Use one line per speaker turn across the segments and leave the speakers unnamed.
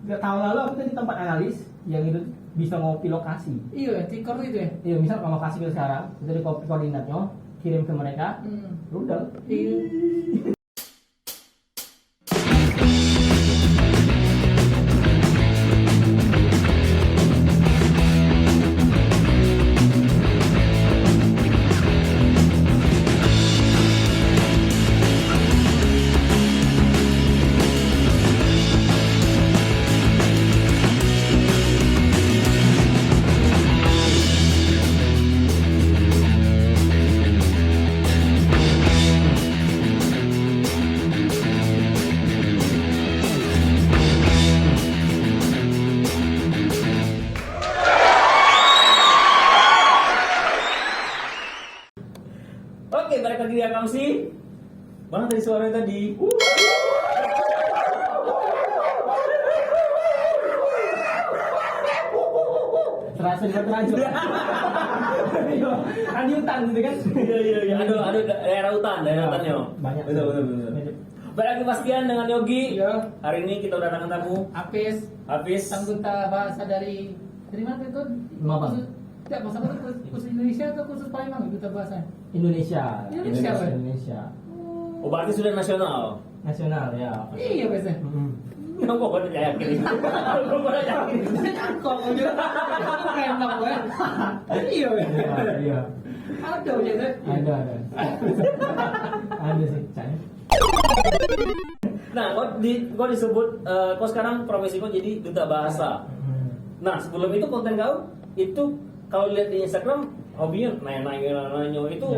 Nggak tahu lalu aku tadi tempat analis yang itu bisa ngopi lokasi.
Iya, tikor itu ya.
Iya, misal kalau lokasi kita sekarang, itu di kopi koordinatnya, kirim ke mereka, udah.
Iya.
Oke, balik lagi di Akamsi. Mana tadi suaranya tadi?
Terasa di teraju. Kan di hutan gitu kan?
Iya. Aduh, daerah hutannya.
Banyak.
Betul. Balik lagi Bastian dengan Yogi.
Iya.
Hari ini kita udah datang tamu.
Apis Anggota bahasa dari mana itu?
Mabang.
Tidak, bahasa apa itu? Khusus Indonesia atau khusus Palembang duta bahasa?
Indonesia.
Indonesia, Pak?
Indonesia.
Oh, berarti sudah nasional.
Nasional ya.
Iya, biasanya.
Nggak kok pada yakin. Kok pada yakin.
Kok udah Palembang gue. Iya,
Iya.
Ada aja.
Ada. Ada sih, Cai.
Nah, kok disebut kok sekarang profesi kok jadi duta bahasa. Nah, sebelum itu konten kau itu kalau lihat di Instagram hobinya nanya itu.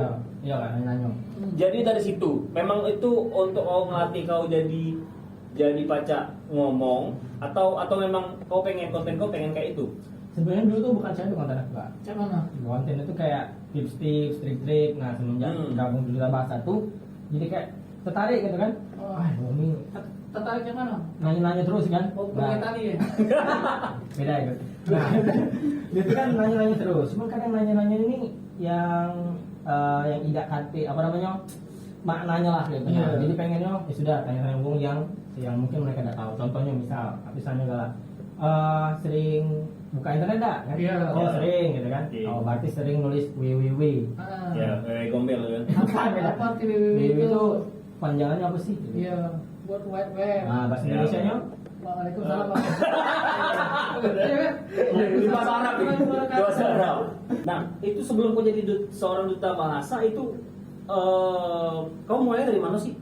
Iya kan nanya.
Jadi dari situ memang itu untuk ngelatih kau jadi pacak ngomong atau memang kau pengen konten kau pengen kayak itu.
Sebenarnya dulu tuh bukan saya konten aku, Kak.
Cak mana?
Konten itu kayak tips-tips, trik-trik. Nah, semenjak gabung di Duta Bahasa tuh jadi kayak tertarik gitu kan. Ini
Tertarik yang mana?
nanya-nanya terus kan.
Oh, punya tadi ya?
Beda itu. Nah, dia tuh kan nanya-nanya terus. Cuma kadang nanya-nanya ini yang tidak kate apa namanya maknanya lah gitu.
Iya.
Jadi pengennya ya sudah tanya-tanya umum yang mungkin mereka tidak tahu. Contohnya misalnya galak sering buka internet dah kan?
Iya.
Oh sering gitu kan?
Iya.
Oh berarti sering nulis www.
Ya, gombel kan.
Apa TWW itu?
Panjangannya apa sih?
Iya, buat web web.
Nah bahasa Indonesia-nya
Waalaikumsalam.
Di bahasa Arab ini. Di bahasa Arab. Nah, itu sebelum kau jadi seorang duta bahasa itu kau mulai dari mana sih?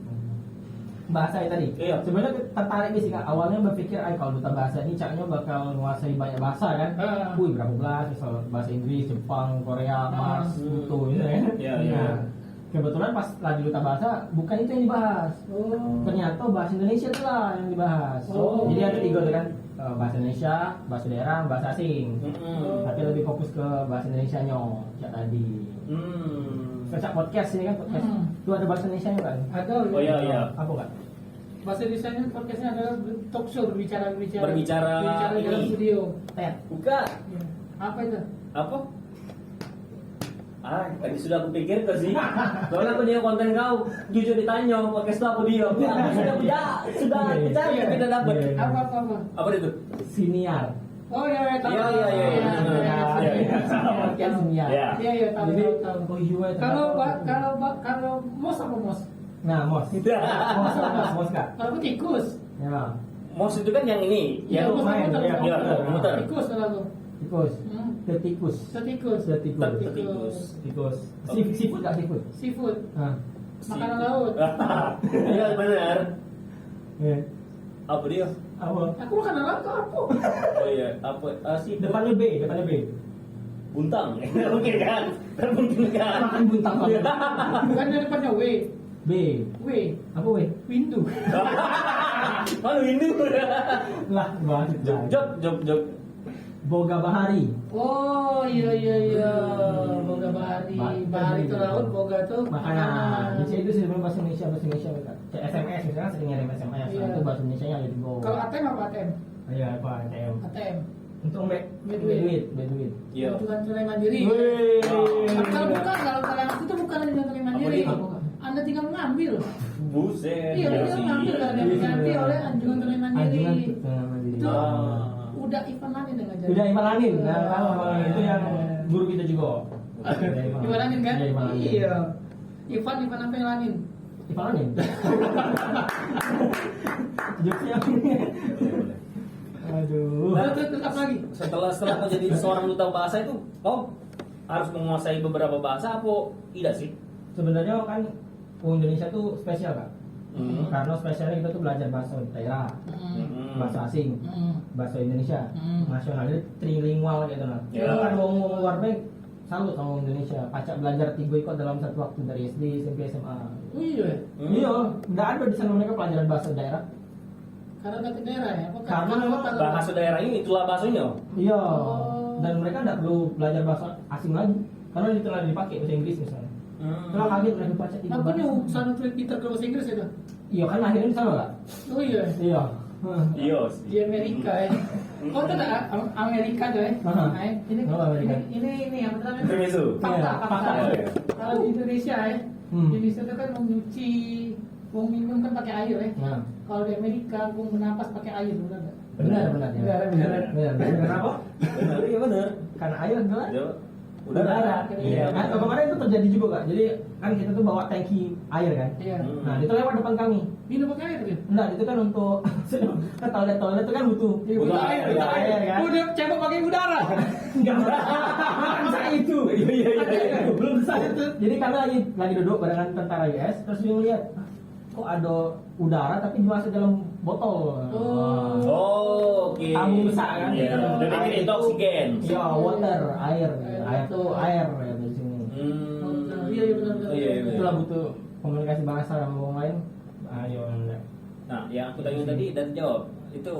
bahasa ya tadi.
Iya.
Sebenarnya tertarik sih Kak. Awalnya berpikir kalau duta bahasa ini caknya bakal menguasai banyak bahasa kan. Wih berapa belas misal bahasa Inggris, Jepang, Korea, Mars, Pluto gitu kan.
Iya.
Nah, kebetulan pas lagi duta bahasa bukan itu yang dibahas. Ternyata bahasa Indonesia itu lah yang dibahas. Jadi ada tiga tuh kan. Bahasa Indonesia, bahasa daerah, bahasa asing. Tapi lebih fokus ke bahasa Indonesianya cak tadi. Cak podcast ini kan podcast. Itu ada bahasa Indonesia kan?
Ada.
Oh iya.
Apa kan?
Bahasa Indonesia podcastnya adalah talk show berbicara
Berbicara
di dalam
ini.
studio.
Bukan.
Ya. Apa itu?
Apa? Tadi sudah aku pikir tuh sih. Soalnya aku dia konten kau, jujur ditanya podcast itu apa dia. Sudah dicari tapi tidak dapat.
Apa?
Apa itu?
Siniar.
Oh iya, tahu.
Iya.
Podcast siniar.
Iya, tahu. Kalau mos apa mos?
Nah, mos. Mos Kak.
Kalau tikus.
Ya.
Mos itu kan yang ini,
Iya,
yang
mos
main,
apa?
iya,
muter.
Tikus kalau
Tikus. Tikus.
Setikus.
Tikus. Seafood Kak, seafood.
Seafood.
Nah.
Makanan laut.
Iya benar.
Ya.
Apa dia?
Apa?
Aku makanan laut tuh apa?
Oh iya, apa sih?
Depannya B.
Buntang. Oke kan? Mungkin kan.
Makan buntang Kak.
Bukan dari depannya W.
B.
W.
Apa W?
Windu.
Malu ini.
Lah, bahas
Jog.
Boga Bahari.
Oh iya. Boga bahari. Bahari itu laut, boga tuh
Makanan. Jadi itu sebenarnya bahasa Indonesia Kak. Kayak SMS misalnya sering ngirim SMS.
Iya.
Itu bahasa Indonesia yang ada di Go.
Kalau ATM apa ATM?
Iya, apa ATM.
ATM.
Untuk
Duit.
duit.
Iya.
Bukan tunai mandiri.
Wih.
Kalau bukan, kalau kalian itu bukan tunai mandiri.
Apa dia?
Anda tinggal mengambil.
Buset.
Iya,
ya
tinggal
sih.
mengambil kan yang diganti oleh anjungan tunai mandiri.
Anjungan tunai mandiri.
Itu
Ah.
udah Ivan Lanin yang ngajarin.
Udah Ivan Lanin. Nah, kalau itu yang guru kita juga.
Ivan Lanin kan?
Iya, Ivan Lanin.
Iya. Ivan apa yang Lanin?
Ivan Lanin. Jokesnya. Aduh.
Terus apa lagi?
Setelah kau jadi seorang duta bahasa itu, kau harus menguasai beberapa bahasa apa tidak sih?
Sebenarnya kan Indonesia tuh spesial kan.
Hmm.
Karena spesialnya kita tuh belajar bahasa daerah,
Hmm.
bahasa asing, bahasa Indonesia, nasional, jadi trilingual gitu lah.
Ya.
Kan ngomong luar baik, salut sama Indonesia. Pacak belajar 3 ikut dalam satu waktu dari SD, SMP, SMA.
Oh iya.
Iya, nggak ada di sana mereka pelajaran bahasa daerah.
Karena kata daerah ya? Apa
Karena memang
Bahasa daerah ini itulah bahasanya.
Iya,
Oh.
dan mereka nggak perlu belajar bahasa asing lagi, karena itu telah dipakai bahasa Inggris misalnya. Kalau kaget mereka baca 3
Makanya
bahasa.
sana tuh Peter ke bahasa Inggris itu.
Iya kan akhirnya di sana nggak?
Oh iya.
Iya.
Iya
Di
sih.
Amerika ya. Oh itu ada Amerika tuh ya.
Aha.
Ini
Oh, Amerika.
ini yang pertama.
Intermezzo.
Fakta,
Iya,
fakta.
fakta.
Kalau di Indonesia ya,
Hmm.
di Indonesia itu kan mau nyuci, mau minum kan pakai air ya.
Nah,
Kalau di Amerika mau bernapas pakai air, benar nggak?
benar benar ya.
Benar.
Kenapa?
Benar, iya benar.
Karena air adalah
Ya,
udara. Iya. Kan kemarin itu terjadi juga kak. Jadi kan kita tuh bawa tangki air kan.
Iya.
Nah itu lewat depan kami.
Minum pakai air gitu.
Enggak, itu kan untuk kan toilet itu kan butuh.
Iya,
Butuh
butuh
air,
air, butuh
butuh
air.
air, kan?
Udah cebok pakai udara.
Enggak bukan saya itu.
Iya.
Belum saya itu. Jadi kami lagi duduk barengan tentara US, terus dia melihat kok ada udara tapi dimasuk dalam botol.
Oh.
Oh, oke.
Tabung besar kan?
Iya. Dan
Air
itu oksigen.
Iya, water, air. Air tuh air ya di sini.
Iya, iya benar.
Iya, iya.
Itulah butuh komunikasi bahasa sama orang lain. Ayo anda.
Nah, yang aku tanya tadi dan jawab itu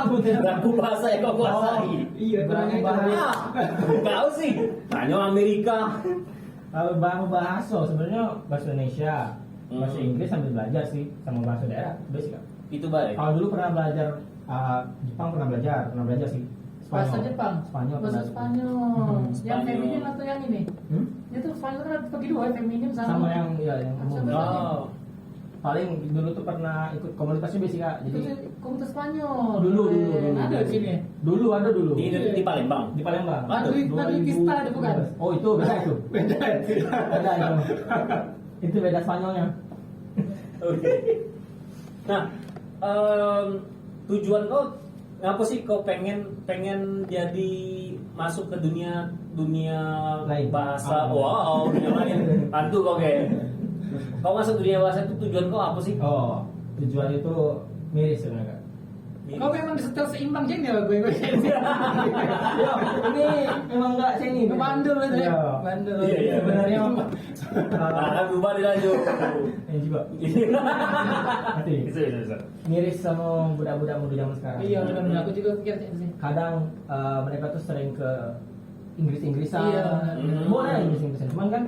Aku tidak.
berapa bahasa yang kau kuasai?
Iya,
Berapa
berapa bahasa?
Kau sih tanya Amerika.
Kalau bahasa sebenarnya bahasa Indonesia, bahasa Inggris sambil belajar sih, sama bahasa daerah basic kan.
Itu baik.
Kalau dulu pernah belajar Jepang pernah belajar sih.
Bahasa Jepang.
Spanyol.
Bahasa
pernah.
Spanyol. Yang
Spanyol.
feminin atau yang ini?
Hmm?
Itu Spanyol kan bagi dua, feminin
Sama yang ya yang umum.
Sama.
Oh,
Paling dulu tuh pernah ikut komunitasnya basic kak.
Itu
Jadi
komunitas Spanyol.
dulu.
Ada di sini.
Dulu ada dulu.
di Palembang.
Di Palembang.
Madrid Vista ada bukan?
Oh itu beda itu.
Beda.
Beda itu. Itu beda Spanyolnya.
Oke. Nah, tujuan kau ngapa sih kau pengen jadi masuk ke dunia
Lain.
bahasa?
Ah.
Wow, dunia lain. Hantu kau kayak. Kau masuk dunia bahasa itu tujuan kau apa sih?
Oh, tujuan itu miris sebenarnya kak.
Kau memang disetel seimbang jadi ya gue.
Ya, ini memang enggak saya ini.
Bandel itu ya.
Iya.
Bandel.
Iya, iya.
Sebenarnya
Nah, berubah dilanjut.
ini juga Nanti.
Bisa.
miris sama budak-budak muda zaman sekarang.
Iya benar-benar aku juga pikir kayak sih.
Kadang mereka tuh sering ke Inggris-Inggrisan.
Iya.
Boleh Inggris-Inggrisan, cuman kan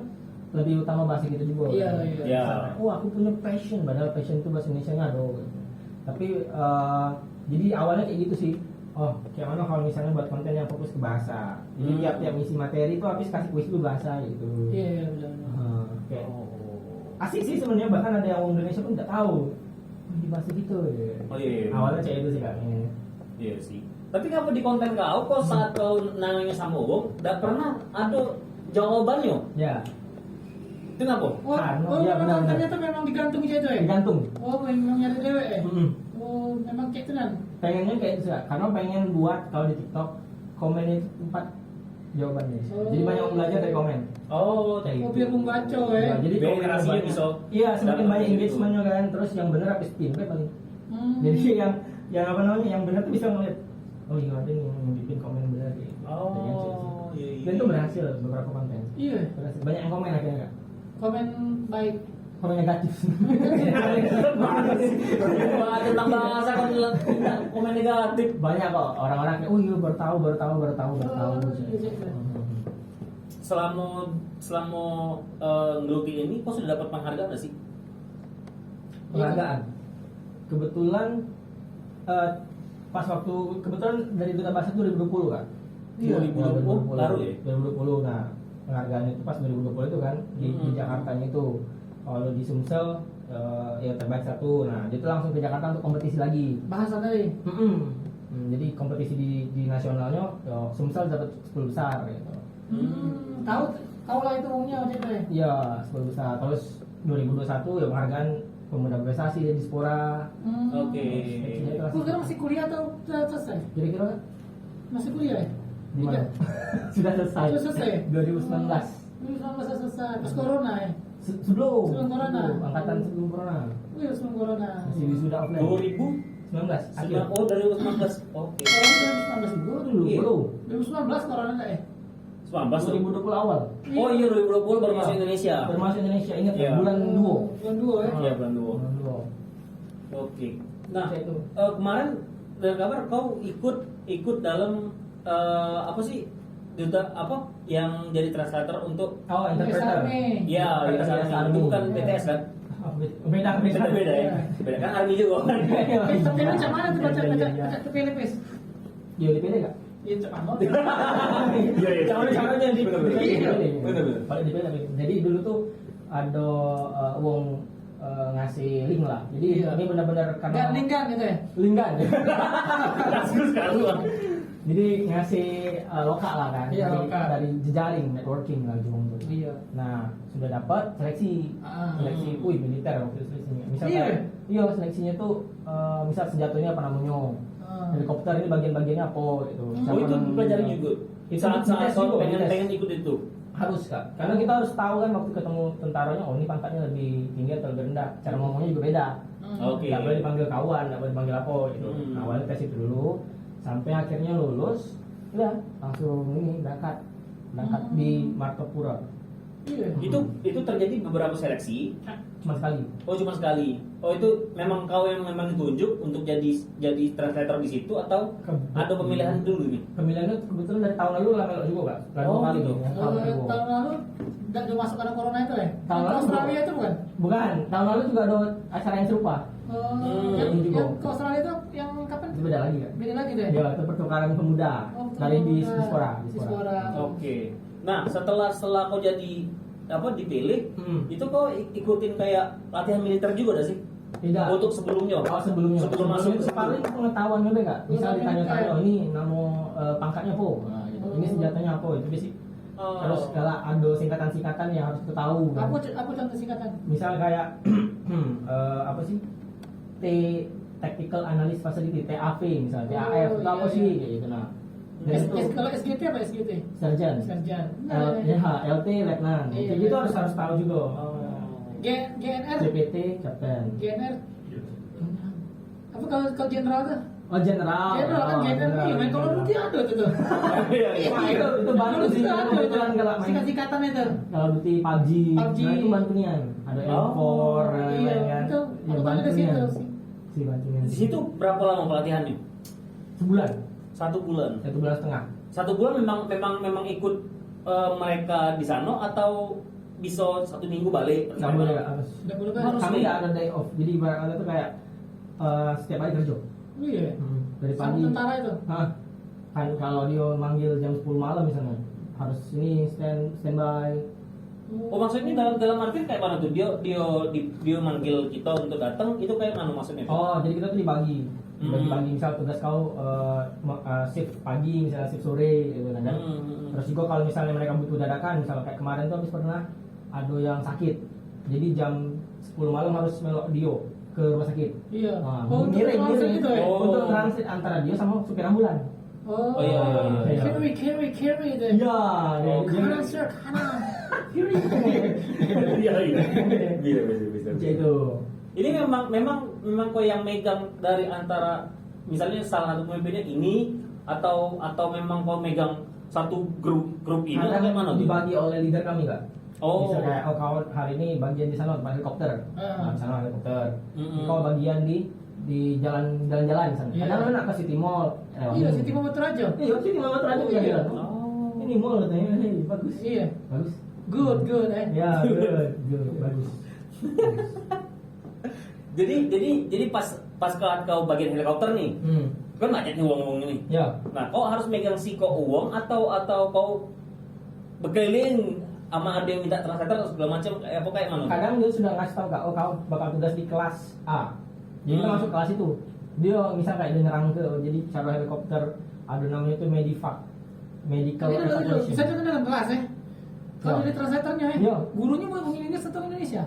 lebih utama bahasa kita juga.
Iya,
kan?
iya.
Ya.
Oh aku punya passion, padahal passion itu bahasa Indonesia nya ada. Tapi jadi awalnya kayak gitu sih. Oh, kayak mana kalau misalnya buat konten yang fokus ke bahasa. Jadi tiap ngisi materi itu habis kasih kuis dulu bahasa gitu.
Iya benar-benar.
Kayak asik sih sebenarnya, bahkan ada yang orang Indonesia pun nggak tahu. Oh, di bahasa gitu.
Oh iya.
Awalnya kayak itu sih kak.
Iya sih. Tapi kenapa di konten kau saat kau nanya sama Wong, tidak pernah ada jawabannya?
Ya,
Itu kenapa?
Oh,
Iya,
memang
benar.
ternyata memang digantung gitu ya?
digantung.
Oh, memang nyari cewek ya?
Mm-mm.
Oh, memang kayak tenan.
Pengennya kayak itu Kak. Karena pengen buat kalau di TikTok komen itu 4 jawabannya.
Oh.
Jadi banyak orang belajar dari komen.
Oh,
Kayak
Oh,
gitu.
biar membaca ya.
Ya, jadi
Biar
komen
interaksinya
banyak.
bisa
Iya, semakin
dapat
banyak
gitu.
engagementnya kan. Terus yang benar habis spin paling. Jadi yang apa namanya, yang benar tuh bisa ngeliat. Oh iya ada nih yang bikin komen benar gitu.
Oh, iya, iya.
Dan itu berhasil beberapa konten.
Iya,
Berhasil. Banyak yang komen akhirnya Kak.
komen baik.
Komen negatif.
Wah, tentang bahasa kan komen negatif.
Banyak kok orang-orang kayak, oh iya baru tahu.
Oh, iya.
Selama ngeluki ini, kau sudah dapat penghargaan nggak sih?
Penghargaan. Kebetulan pas waktu kebetulan dari Duta Bahasa 2020 kan.
Iya,
2020 baru ya?
2020. Nah, penghargaan itu pas 2020 itu kan di Jakartanya itu. Kalau di Sumsel ya terbaik 1. Nah, dia tuh langsung ke Jakarta untuk kompetisi lagi.
Bahasa tadi.
Jadi kompetisi di nasionalnya Sumsel dapat 10 besar gitu.
Tahu lah itu umumnya waktu itu ya.
Iya, 10 besar. Terus 2021 ya penghargaan pemuda prestasi di Dispora.
Oke.
Lu sekarang masih kuliah atau sudah selesai?
Kira-kira
Masih kuliah ya?
di mana? Sudah selesai.
Sudah selesai?
2019.
2019 selesai. Terus corona ya?
Sebelum
corona.
Angkatan sebelum corona.
Iya, sebelum corona.
Masih wisuda offline.
2019
akhir.
Oh, dari 2019. Oke.
Corona 2019
Dulu
Iya.
belum.
2019 corona enggak ya?
19
2020 awal.
Oh iya 2020 baru masuk Indonesia.
Baru masuk Indonesia, ingat
Iya.
ya, bulan 2.
Bulan 2 ya?
Iya, bulan 2.
Bulan 2.
Oke. Nah,
Itu.
kemarin dari kabar kau ikut dalam apa sih? Duta apa yang jadi translator untuk
Oh, interpreter.
ya, itu bukan BTS kan?
Beda.
Beda ya. Beda kan army juga kan.
Tapi macam mana tuh baca
Iya.
ke Filipis?
Dia dipilih enggak?
Iya, cepat banget.
Iya, iya.
Caranya di
Bener-bener.
Bener-bener. Kalau dipilih. Jadi dulu tuh ada wong ngasih link lah. Jadi
Iya.
ini benar-benar
Enggak
karena
lingkan gitu ya?
lingkan.
Kasus sekali.
Jadi ngasih lokal lah kan.
Iya,
Jadi
lokal.
dari jejaring networking lah Jumong tuh.
Iya.
Nah, sudah dapat seleksi. Seleksi militer waktu itu seleksinya. Misal
Iya.
kayak, iya seleksinya tuh misal senjatanya apa namanya? Helikopter ini bagian-bagiannya apa gitu.
Oh
Siapa
itu
yang-
pelajari juga.
Itu
Saat-saat
dites
kau
juga,
pengen
dites.
ikut itu.
Harus kak, karena kita harus tahu kan waktu ketemu tentaranya, oh ini pangkatnya lebih tinggi atau lebih rendah. Cara ngomongnya juga beda.
Oke.
Nggak boleh dipanggil kawan, nggak boleh dipanggil apa gitu. Nah, awalnya tes itu dulu, sampai akhirnya lulus, udah langsung ini berangkat di Martopura.
Iya.
Itu terjadi beberapa seleksi.
Cuma sekali.
Oh cuma sekali. Oh itu memang kau yang memang ditunjuk untuk jadi translator di situ atau ada pemilihan dulu nih?
Pemilihannya kebetulan dari tahun lalu lah melok juga kak. Lalu
Oh,
kali
gitu.
tuh. Tahun lalu.
Tahun lalu enggak masuk karena corona itu ya?
Tahun
Ke
lalu
Australia itu bukan?
Bukan, tahun lalu juga ada acara yang serupa.
Yang
juga.
ke Australia itu yang kapan?
Itu beda lagi kak.
Beda lagi deh.
Ya, itu pertukaran pemuda dari di Dispora.
Dispora.
Oke. Nah setelah kau jadi dipilih, itu kau ikutin kayak latihan militer juga gak sih?
Tidak.
Untuk sebelumnya.
Oh sebelumnya.
Sebelum masuk.
itu paling pengetahuan juga kak. Misal ditanya-tanya, oh ini nama pangkatnya apa? Nah, gitu. Ini senjatanya apa? Itu basic.
Oh.
Terus kalau ada singkatan-singkatan yang harus kita tahu. Kan?
Apa contoh singkatan?
Misal kayak apa sih? Tactical Analysis Facility (TAF) misalnya. TAF itu apa
iya,
sih?
iya.
Kayak gitu nah. Dan itu
Kalau SGT apa SGT?
Sergeant.
Sarjan.
LT Letnan.
Iya,
Kayak gitu
iya.
harus tahu juga.
GNR.
CPT Captain.
GNR. Apa kalau jenderal tuh?
Oh general.
Jenderal kan general. Iya, main Call of Duty ada tuh tuh.
Iya, iya.
Wah, itu baru sih.
Itu ada
Kebetulan kalau main
singkat-singkatan itu.
kalau Duty PUBG,
PUBG.
nah itu bantu nian. Ada M4,
Iya,
kan.
itu
Ya,
aku tanya
bantu
ke situ
nian.
sih.
Si bantu nian.
Di situ berapa lama pelatihannya?
Sebulan,
1 bulan.
1,5 bulan.
1 bulan memang ikut mereka di sana atau bisa 1 minggu balik?
Nggak boleh nggak harus.
Nggak boleh
Harus
Kami
nih.
nggak ada day off. Jadi ibarat kata tuh kayak setiap hari kerja.
Oh iya.
Dari
Sama
pagi.
tentara itu.
Hah? Kan kalau dia manggil jam 10 malam misalnya, harus ini standby.
Oh maksudnya dalam arti kayak mana tuh? Dia manggil kita untuk datang itu kayak mana maksudnya?
Oh, jadi kita tuh dibagi. Dibagi misal tugas kau shift pagi, misalnya shift sore gitu kan. Terus juga kalau misalnya mereka butuh dadakan, misalnya kayak kemarin tuh habis pernah ada yang sakit. Jadi jam 10 malam harus melok Dio ke rumah sakit.
Iya.
Nah,
Untuk transit itu ya.
Oh.
Untuk transit antara dia sama supir ambulan.
Oh, iya, iya, iya.
Carry itu.
Iya,
Oh,
Kanan sir, kanan. Kiri.
Iya iya. Bisa.
Itu.
Ini memang kau yang megang dari antara misalnya salah satu pemimpinnya ini atau memang kau megang satu grup ini atau kayak mana tuh?
Dibagi oleh leader kami kak.
Oh.
Bisa kayak kau hari ini bagian di sana tempat helikopter. Nah, di sana helikopter. Kau bagian di jalan-jalan misalnya.
Iya.
Kadang nak ke City Mall.
Iya, Siti Muhammad Raja.
Iya, City Mall aja
Iya.
iya.
Oh.
Ini mall katanya, hei, bagus.
Iya.
Bagus.
Good eh.
Ya, good, bagus.
Jadi pas kau bagian helikopter nih, kan banyak nih uang
Ya.
Nah, kau harus megang siko uang atau kau berkeliling sama ada yang minta translator segala macam apa kayak mana?
Kadang dia sudah ngasih tahu kak, oh kau bakal tugas di kelas A. Jadi kita masuk kelas itu. Dia misal kayak dia nyerang ke, jadi cara helikopter ada namanya itu medivac, medical
Tapi bisa
evacuation.
juga dalam kelas ya. Kalau
Ya.
jadi translatornya ya,
Ya.
gurunya mau ngomongin Inggris atau Indonesia?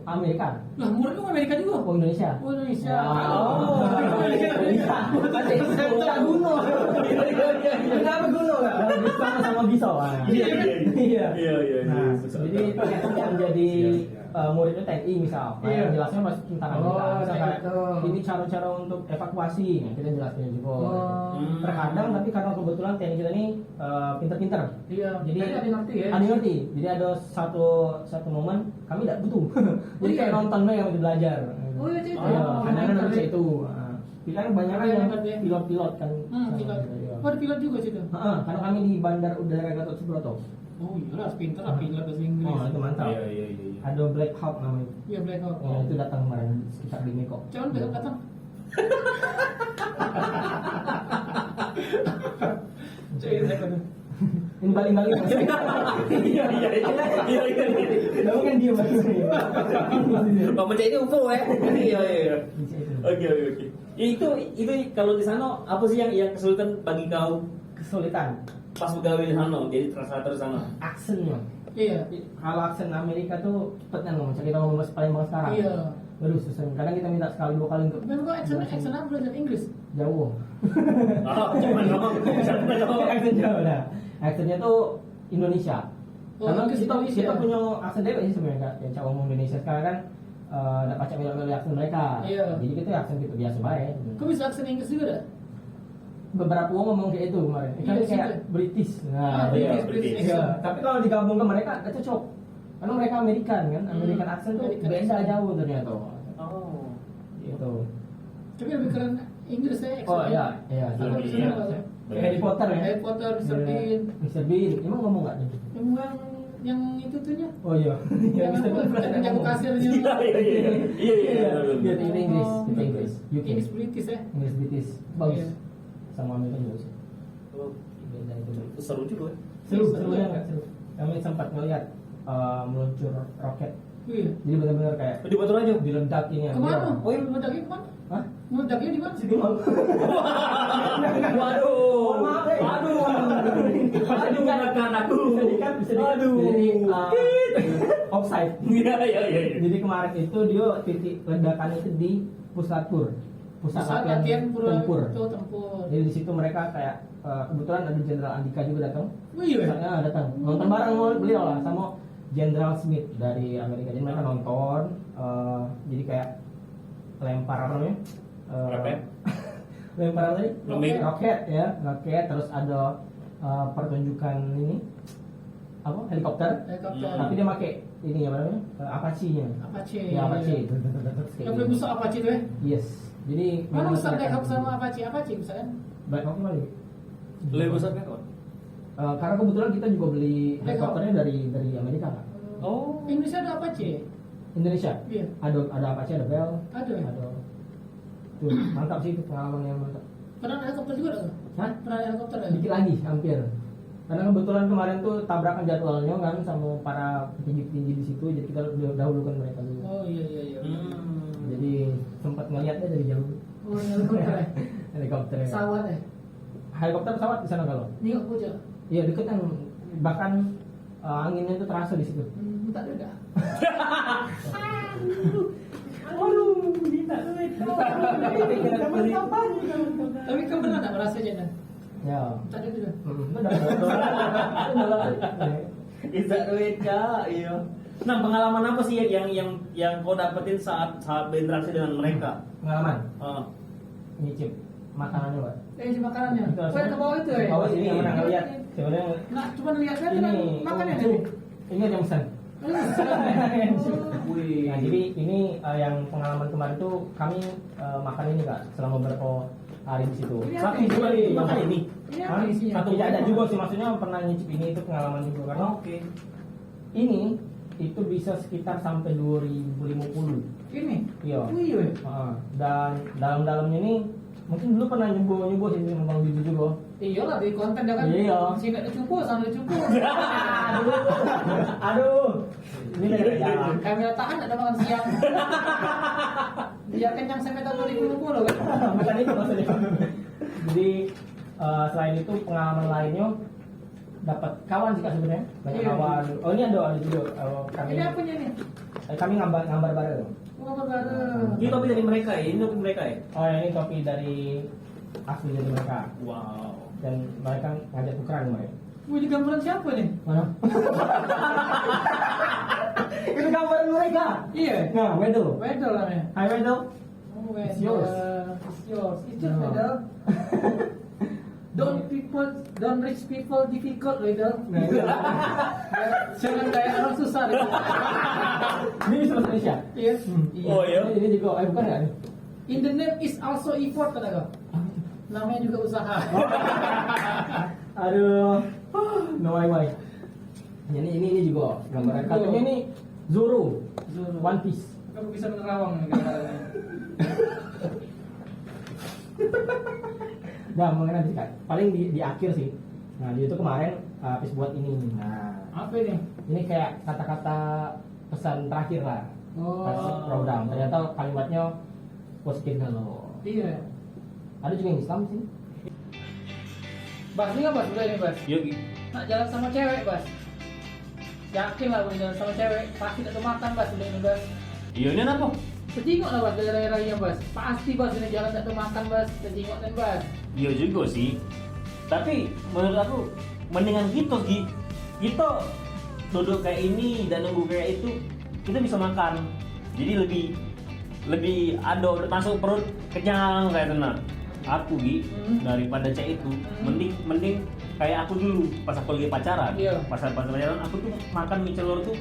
Amerika.
Lah, muridnya mau Amerika juga.
Indonesia.
Oh, Indonesia.
Ya.
Oh,
Amerika. Bukan Guno. Kenapa Guno nggak? Sama Bisau.
Iya.
Nah, jadi yang jadi muridnya TNI misal,
Iya.
jelasnya masih tentang Amerika.
Oh,
Misal
kayak
kayak
gitu.
ini cara-cara untuk evakuasi, nah, kita jelasnya juga.
Oh.
Terkadang tapi karena kebetulan TNI kita ini pinter-pinter.
Iya.
Jadi
ada yang ngerti ya.
ada yang ngerti. Jadi ada satu momen kami tidak butuh. Jadi
iya.
kayak nonton doang yang belajar.
Oh, iya, itu.
Iya, kadang kan
Ngerti.
bisa itu. Nah, kan banyak kan
Iya,
yang
ngerti.
pilot-pilot kan.
Pilot.
Iya.
Oh, ada pilot juga situ.
Karena kami di Bandar Udara Gatot Subroto.
Oh, iyalah, pinter lah pilot bahasa Inggris.
Oh, itu mantap.
Iya.
Ada Black Hawk namanya.
Iya, Black Hawk.
Ya, itu datang kemarin sekitar di Meko.
Jangan besok datang.
Ini balik-balik.
Iya.
Kamu kan dia balik.
Pak Mencak ini UFO ya. Iya. Oke. Ya itu kalau di sana apa sih yang kesulitan bagi kau
Kesulitan
pas begawe di sana jadi translator di sana?
aksennya.
Iya.
Kalau aksen Amerika tuh cepet kan ngomong. Kita ngomong bahasa Palembang sekarang.
Iya.
Waduh susah. Kadang kita minta sekali dua kali untuk
Memang kok accent apa belajar Inggris?
jauh.
Cuman dong.
Aksen jauh dah. Aksennya tuh Indonesia.
Oh,
Karena
Inggris
kita
Indonesia.
kita punya aksen dewe sih sebenarnya Kak. Yang ngomong Indonesia sekarang kan nggak pacak milih aksen mereka.
Iya.
Jadi kita aksen kita biasa baik.
Kau bisa aksen Inggris juga dah?
Beberapa orang ngomong kayak itu kemarin.
Iya,
Kan
sih,
kayak
itu.
British.
Ah, British,
iya.
British.
Iya. Tapi kalau digabung ke mereka nggak cocok. Karena mereka Amerikan kan. American accent tuh
American
beda
accent.
jauh ternyata.
Oh.
Gitu.
Tapi lebih keren Inggris ya.
Oh iya, iya.
Kalau
Lebih,
di
iya.
sana apa?
Kayak Harry Potter ya.
Harry Potter, Mr. Bean.
Mr. Bean. Emang ngomong nggak nih?
Yang itu tuhnya.
Oh iya.
Yang
Mr.
apa?
Bean
Yang jago kasir
Iya.
Iya, kita Inggris, kita Inggris. UK.
Inggris British ya.
Inggris British. Bagus.
Iya.
Sama Amerika juga sih.
Oh,
Beda itu.
seru juga.
Seru,
Seru
seru
ya.
banget, seru. Kami sempat ngeliat meluncur roket.
Iya.
Jadi benar-benar kayak
Di Batu Raja.
diledak ini.
Kemana?
Oh, iya.
Meledaknya kemana?
Hah?
Meledaknya di mana?
Situ mau.
Waduh.
Maaf, eh.
Aduh, menekan aku.
Bisa di
Aduh.
Jadi offside.
Iya.
Jadi kemarin itu dia titik ledakan itu di Puslatpur, pusat latihan tempur.
Tempur.
Jadi di situ mereka kayak kebetulan ada Jenderal Andika juga datang.
Oh iya.
Misalnya datang nonton bareng beliau lah sama Jenderal Smith dari Amerika. Jadi mereka nonton, jadi kayak lempar apa namanya?
Roket.
Lempar apa tadi?
Lembing.
Roket ya, roket. Terus ada pertunjukan ini apa? Helikopter.
Helikopter.
Tapi dia pakai ini apa namanya? Apache-nya.
Apache.
Ya Apache.
Yang paling besar Apache tuh ya.
Yes. Jadi
Mana besar Black Hawk
kelihatan.
sama Apache? Apache misalkan.
Black Hawk kali.
Lebih besar kan?
Karena kebetulan kita juga beli
Black Hawk.
helikopternya dari Amerika Kak.
Oh.
Indonesia ada Apache.
Indonesia.
Iya.
Ada Apache, ada Bell.
Ada ya.
Ada. Tuh, mantap sih itu pengalaman yang mantap.
Pernah ada helikopter juga ada?
Hah?
Pernah ada helikopter ya?
Dikit lagi hampir. Karena kebetulan kemarin tuh tabrakan jadwalnya kan sama para petinggi-petinggi di situ, jadi kita dahulukan mereka dulu.
Oh iya.
Jadi sempat ngeliatnya dari jauh.
Oh helikopter ya.
Helikopter. Ya.
Pesawat ya.
Helikopter pesawat di sana kalau?
Nengok aja.
Iya deket kan, bahkan anginnya tuh terasa di situ.
Tak ada dah.
Waduh, minta duit.
Tapi kau pernah tak merasa aja kan?
Ya.
Tak ada juga.
Bisa duit Kak, iya. Nah, pengalaman apa sih yang kau dapetin saat berinteraksi dengan mereka?
Pengalaman
Ah.
nyicip makanannya, Pak.
Di makanannya.
Itu
Kau yang ke bawah itu ya?
Bawah sini yang pernah ngeliat. Sebenarnya
Nah, cuma lihat kan makannya
itu,
tadi.
ini yang pesan.
Wih.
Nah, jadi ini yang pengalaman kemarin tuh kami makan ini Kak selama beberapa hari di situ.
Ini
Satu
apa
juga
ini?
makan ini.
Ini
Hah?
apa isinya?
Satu tidak ada juga sih, maksudnya pernah nyicip ini itu pengalaman juga karena
Oke.
ini itu bisa sekitar sampai 2050.
Ini.
Iya.
Oh iya.
Dan dalam-dalamnya ini Mungkin dulu pernah nyoba sih memang di juga.
Iya lah di konten dia kan.
Iya.
Sini ada cupu, sana ada cupu.
Aduh. Ini lagi jalan.
Kamera tahan ada makan siang. Biar kenyang sampai tahun 2020 kan.
Bukan itu maksudnya. Jadi selain itu pengalaman lainnya dapat kawan sih kak sebenarnya banyak
Iya.
kawan. Oh ini ada juga kami.
Ini apanya nih?
Kami gambar bareng.
Oh, bareng.
Ini topi dari mereka ya, ini topi mereka ya.
Oh ini topi dari asli dari mereka
Wow.
dan mereka ngajak tukeran mereka.
Wih, ini gambaran siapa nih?
Mana? Itu gambaran mereka.
Iya.
Nah, Wedel.
Wedel lah ya.
Hai Wedel.
Oh, Wedel.
It's yours.
It's yours. It's yours,
No.
Wedel. Don't reach people difficult, Wedel.
Nah, itu.
Jangan kayak orang susah deh.
Ini bisa bahasa Indonesia.
Iya.
Oh, iya?
Ini juga, bukan nggak nih?
In the name is also effort kata kau. Namanya juga usaha.
Aduh, no way. Ini juga gambaran
Zoro.
kartunya ini Zoro,
Zoro.
One Piece.
Kamu bisa menerawang nih gambarannya.
Nah, mengenai nanti kan, paling di akhir sih. Nah, dia itu kemarin habis buat ini. Nah,
Apa ini?
ini kayak kata-kata pesan terakhir lah.
Oh.
Program. Ternyata kalimatnya positif loh.
Iya.
Ada juga yang Islam sih.
Bas, ini nggak Bas? Udah ini Bas.
Yogi.
Nak jalan sama cewek Bas. Yakin lah udah jalan sama cewek. Pasti tak makan Bas udah ini Bas.
Iya ini apa?
Sejingok lah Bas dari raya Bas. Pasti Bas ini jalan tak makan Bas. Sejingok dan Bas.
Iya juga sih. Tapi menurut aku mendingan gitu Gi. Kita duduk kayak ini dan nunggu kayak itu kita bisa makan. Jadi lebih ada masuk perut kenyang kayak tenang. Aku Gi daripada cek itu mending kayak aku dulu pas aku lagi pacaran.
Iya.
Pas pacaran aku tuh makan mie celor tuh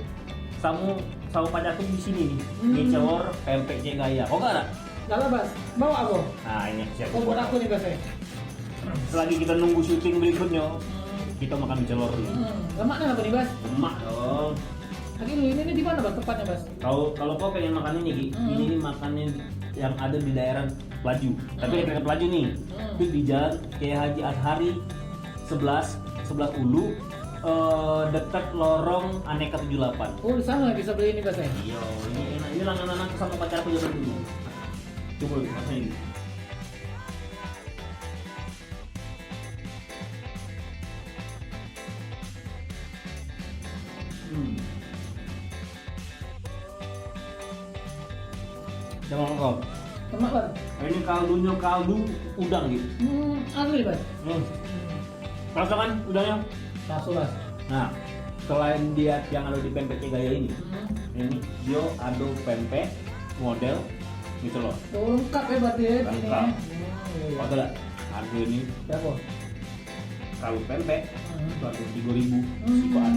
sama pacarku di sini nih. Mie celor pempek cek gaya. Kok enggak ada?
Gak lah Bas. Bawa aku.
Nah ini siap.
Oh buat aku nih Bas ya.
Selagi kita nunggu syuting berikutnya, kita makan mie celor dulu.
Lemaknya apa nih Bas?
Emak dong.
Lagi lu ini di mana Bas tepatnya Bas?
Kalau kau pengen makan ini, Gi, ini makannya yang ada di daerah Pelaju. Tapi dekat Pelaju nih. Itu di jalan kayak Haji Ashari 11 Ulu dekat lorong Aneka 78.
Oh di sana bisa beli ini Bas ya?
Iya, ini enak. Ini langganan aku sama pacarku zaman dulu. Coba rasanya ini. Jangan kau.
Lemak Bas?
Ini kaldunya kaldu udang gitu.
Asli Bas?
Rasa kan udangnya?
Langsung Bas.
Nah, selain dia yang ada di pempek gaya ini dia ada pempek model mie celor.
Oh, lengkap ya berarti ya di sini.
Lengkap.
Iya.
Ada lah. Harga ini
Berapa?
kalau pempek harga 3.000 sikoan.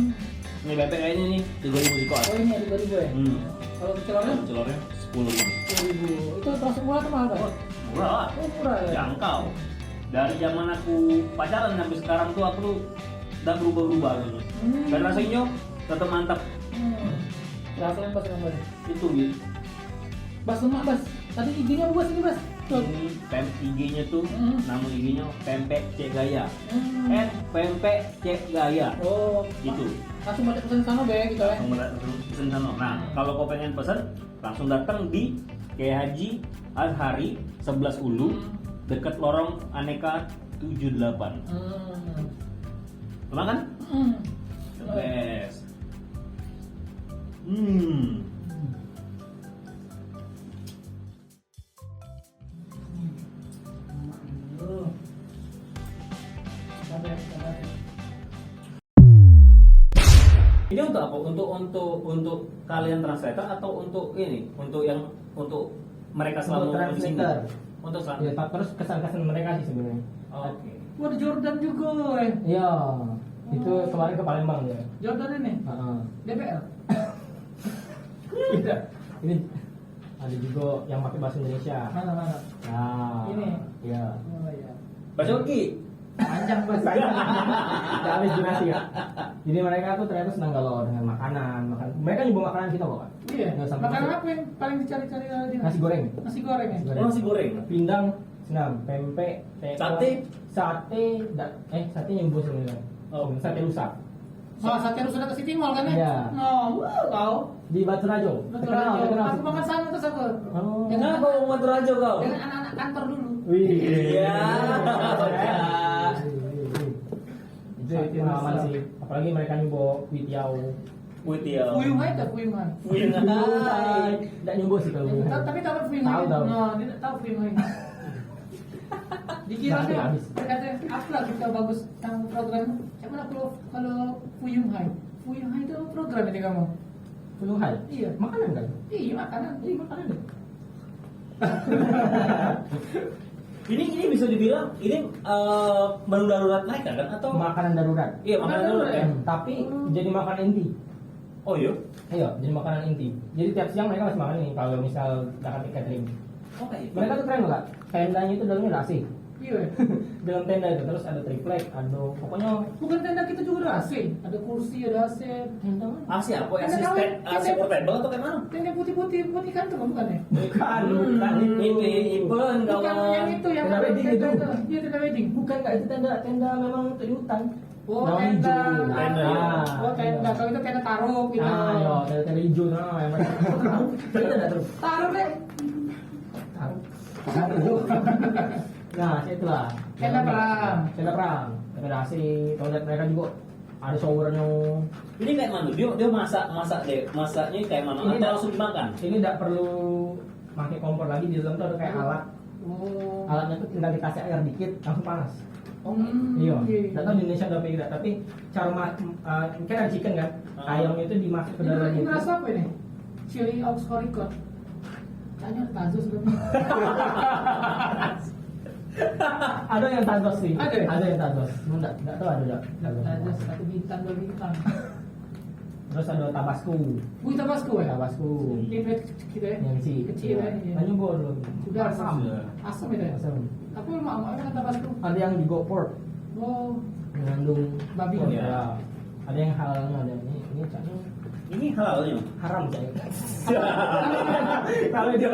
Ini pempek kayaknya nih 3.000 sikoan.
Oh ini ada 2.000 ya? Kalau kecelornya?
Celornya 10.000.
2.000. Itu termasuk murah atau mahal Bas?
Murah lah.
Oh murah ya?
Jangkau. Dari zaman aku pacaran sampai sekarang tuh aku tuh udah berubah-ubah gitu. Dan rasanya tetap mantap.
Rasanya Bas yang Bas.
Itu gitu.
Bas lemak Bas. Tadi IG-nya apa Bas ini Bas? Tuh.
Ini IG-nya tuh nama IG-nya pempek cek gaya. Pempek cek gaya.
Oh,
Gitu.
langsung balik pesan sana be gitu ya.
Langsung pesen sana. Nah, kalau kau pengen pesen langsung datang di Kiai Haji Ashari 11 Ulu dekat lorong Aneka 78. Enak kan? Yes. Ini untuk apa? Untuk kalian translator atau untuk ini? Untuk mereka
Untuk
selama di sini?
translator.
Untuk
Ya, terus kesan-kesan mereka sih sebenarnya.
Oke.
Wah, ada Jordan juga eh.
Iya, itu kemarin ke Palembang ya.
Jordan ini
Heeh.
DPL.
Tidak. Ini ada juga yang pakai bahasa Indonesia.
Mana?
Nah,
Ini?
Iya.
Oh iya.
Pak Joki.
Panjang Bas.
Udah habis durasi ya. Jadi mereka tuh ternyata senang kalau dengan makanan. Mereka nyebut makanan kita kok. Kan?
Iya.
Nggak sampai
Makanan
masuk.
apa yang paling dicari-cari di
Nasi goreng.
Nasi goreng ya?
Oh, nasi goreng.
Pindang senam, pempek, tekwan,
Sate?
sate yang bos sebenarnya.
Oh.
Sate rusak
Wah, sate rusak ke City Mall kan ya?
Iya.
No, kau.
di Batu Rajo.
Betul aja. Aku makan sana terus aku.
Oh.
Dengan
Kenapa mau motor aja kau?
dengan anak-anak kantor dulu.
Wih.
Iya.
Itu pengalaman sih. Apalagi mereka nyoba kuitiao.
Kuitiao.
Fuyung Hai tak Fuyung Hai?
Fuyung Hai.
Tidak nyoba sih kalau.
Tapi tahu Fuyung Hai?
Tahu.
No, dia tak tahu Fuyung Hai. Dikira
Nanti
dia,
habis.
berkata apa lah kita bagus tentang program. Siapa nak kalau Fuyung Hai? Fuyung Hai itu program ini kamu?
Fuyung Hai.
Iya.
Makanan kan?
Iya makanan.
Iya makanan.
Ini bisa dibilang ini menu darurat mereka kan atau
Makanan darurat.
Iya, makanan darurat ya.
Tapi jadi makanan inti.
Oh iya.
Iya, jadi makanan inti. Jadi tiap siang mereka masih makan ini kalau misal dapat catering.
Oh kayak itu.
Mereka tuh keren nggak? Tendanya itu dalamnya ada AC.
Iya.
Dalam tenda itu terus ada triplek, ada pokoknya
Bukan tenda kita juga ada AC, ada kursi, ada AC.
tenda mana?
AC apa ya?
Tenda
Asisten
kawan.
AC portable atau kayak mana?
Tenda putih-putih buat ikan tuh bukan ya?
Bukan, bukan
Itu
itu.
Ipen
Bukan
kawan.
yang itu yang
Tenda
ada
wedding
tenda
itu.
Iya tenda wedding.
Bukan nggak itu tenda memang untuk di hutan.
Oh
Daun
tenda.
hijau.
Tenda, ya.
Oh tenda. Kalau itu tenda taruh gitu.
Ah, iya, tenda hijau nah yang mereka tahu. Kita tidak terus.
Taruh deh.
Taruh. Nah, itulah.
Tenda perang.
Tenda perang. Ada AC, toilet mereka juga ada showernya.
Ini kayak mana? Dia masak deh. Masaknya kayak mana?
Ini
Atau langsung dimakan?
Ini tidak perlu pakai kompor lagi, di dalam tuh ada kayak alat.
Oh.
Alatnya tuh tinggal dikasih air dikit langsung panas.
Iya.
Tidak tahu di Indonesia udah apa tidak, tapi cara kan ada chicken kan, ayamnya itu dimasak ke dalam
Ini
itu.
rasa apa ini? Chili aux haricot. Tanya Tazus belum?
Ada yang tazos sih.
Ada?
yang tazos. Cuma enggak tahu ada enggak.
Tazus satu bintang dua bintang.
Terus ada tabasco.
Wih Tabasco ya?
Tabasco.
Ini kecil ya?
Yang si
Kecil ya?
Nah, nyoba dulu.
Sudah asam.
Sudah.
Asam itu ya?
Asam.
Aku mau kan Tabasco.
Ada yang juga pork,
Oh.
mengandung
Babi.
pork,
Ya.
ya. Ada yang halalnya, ada ini caknya
Ini halalnya.
haram cak. Kalau dia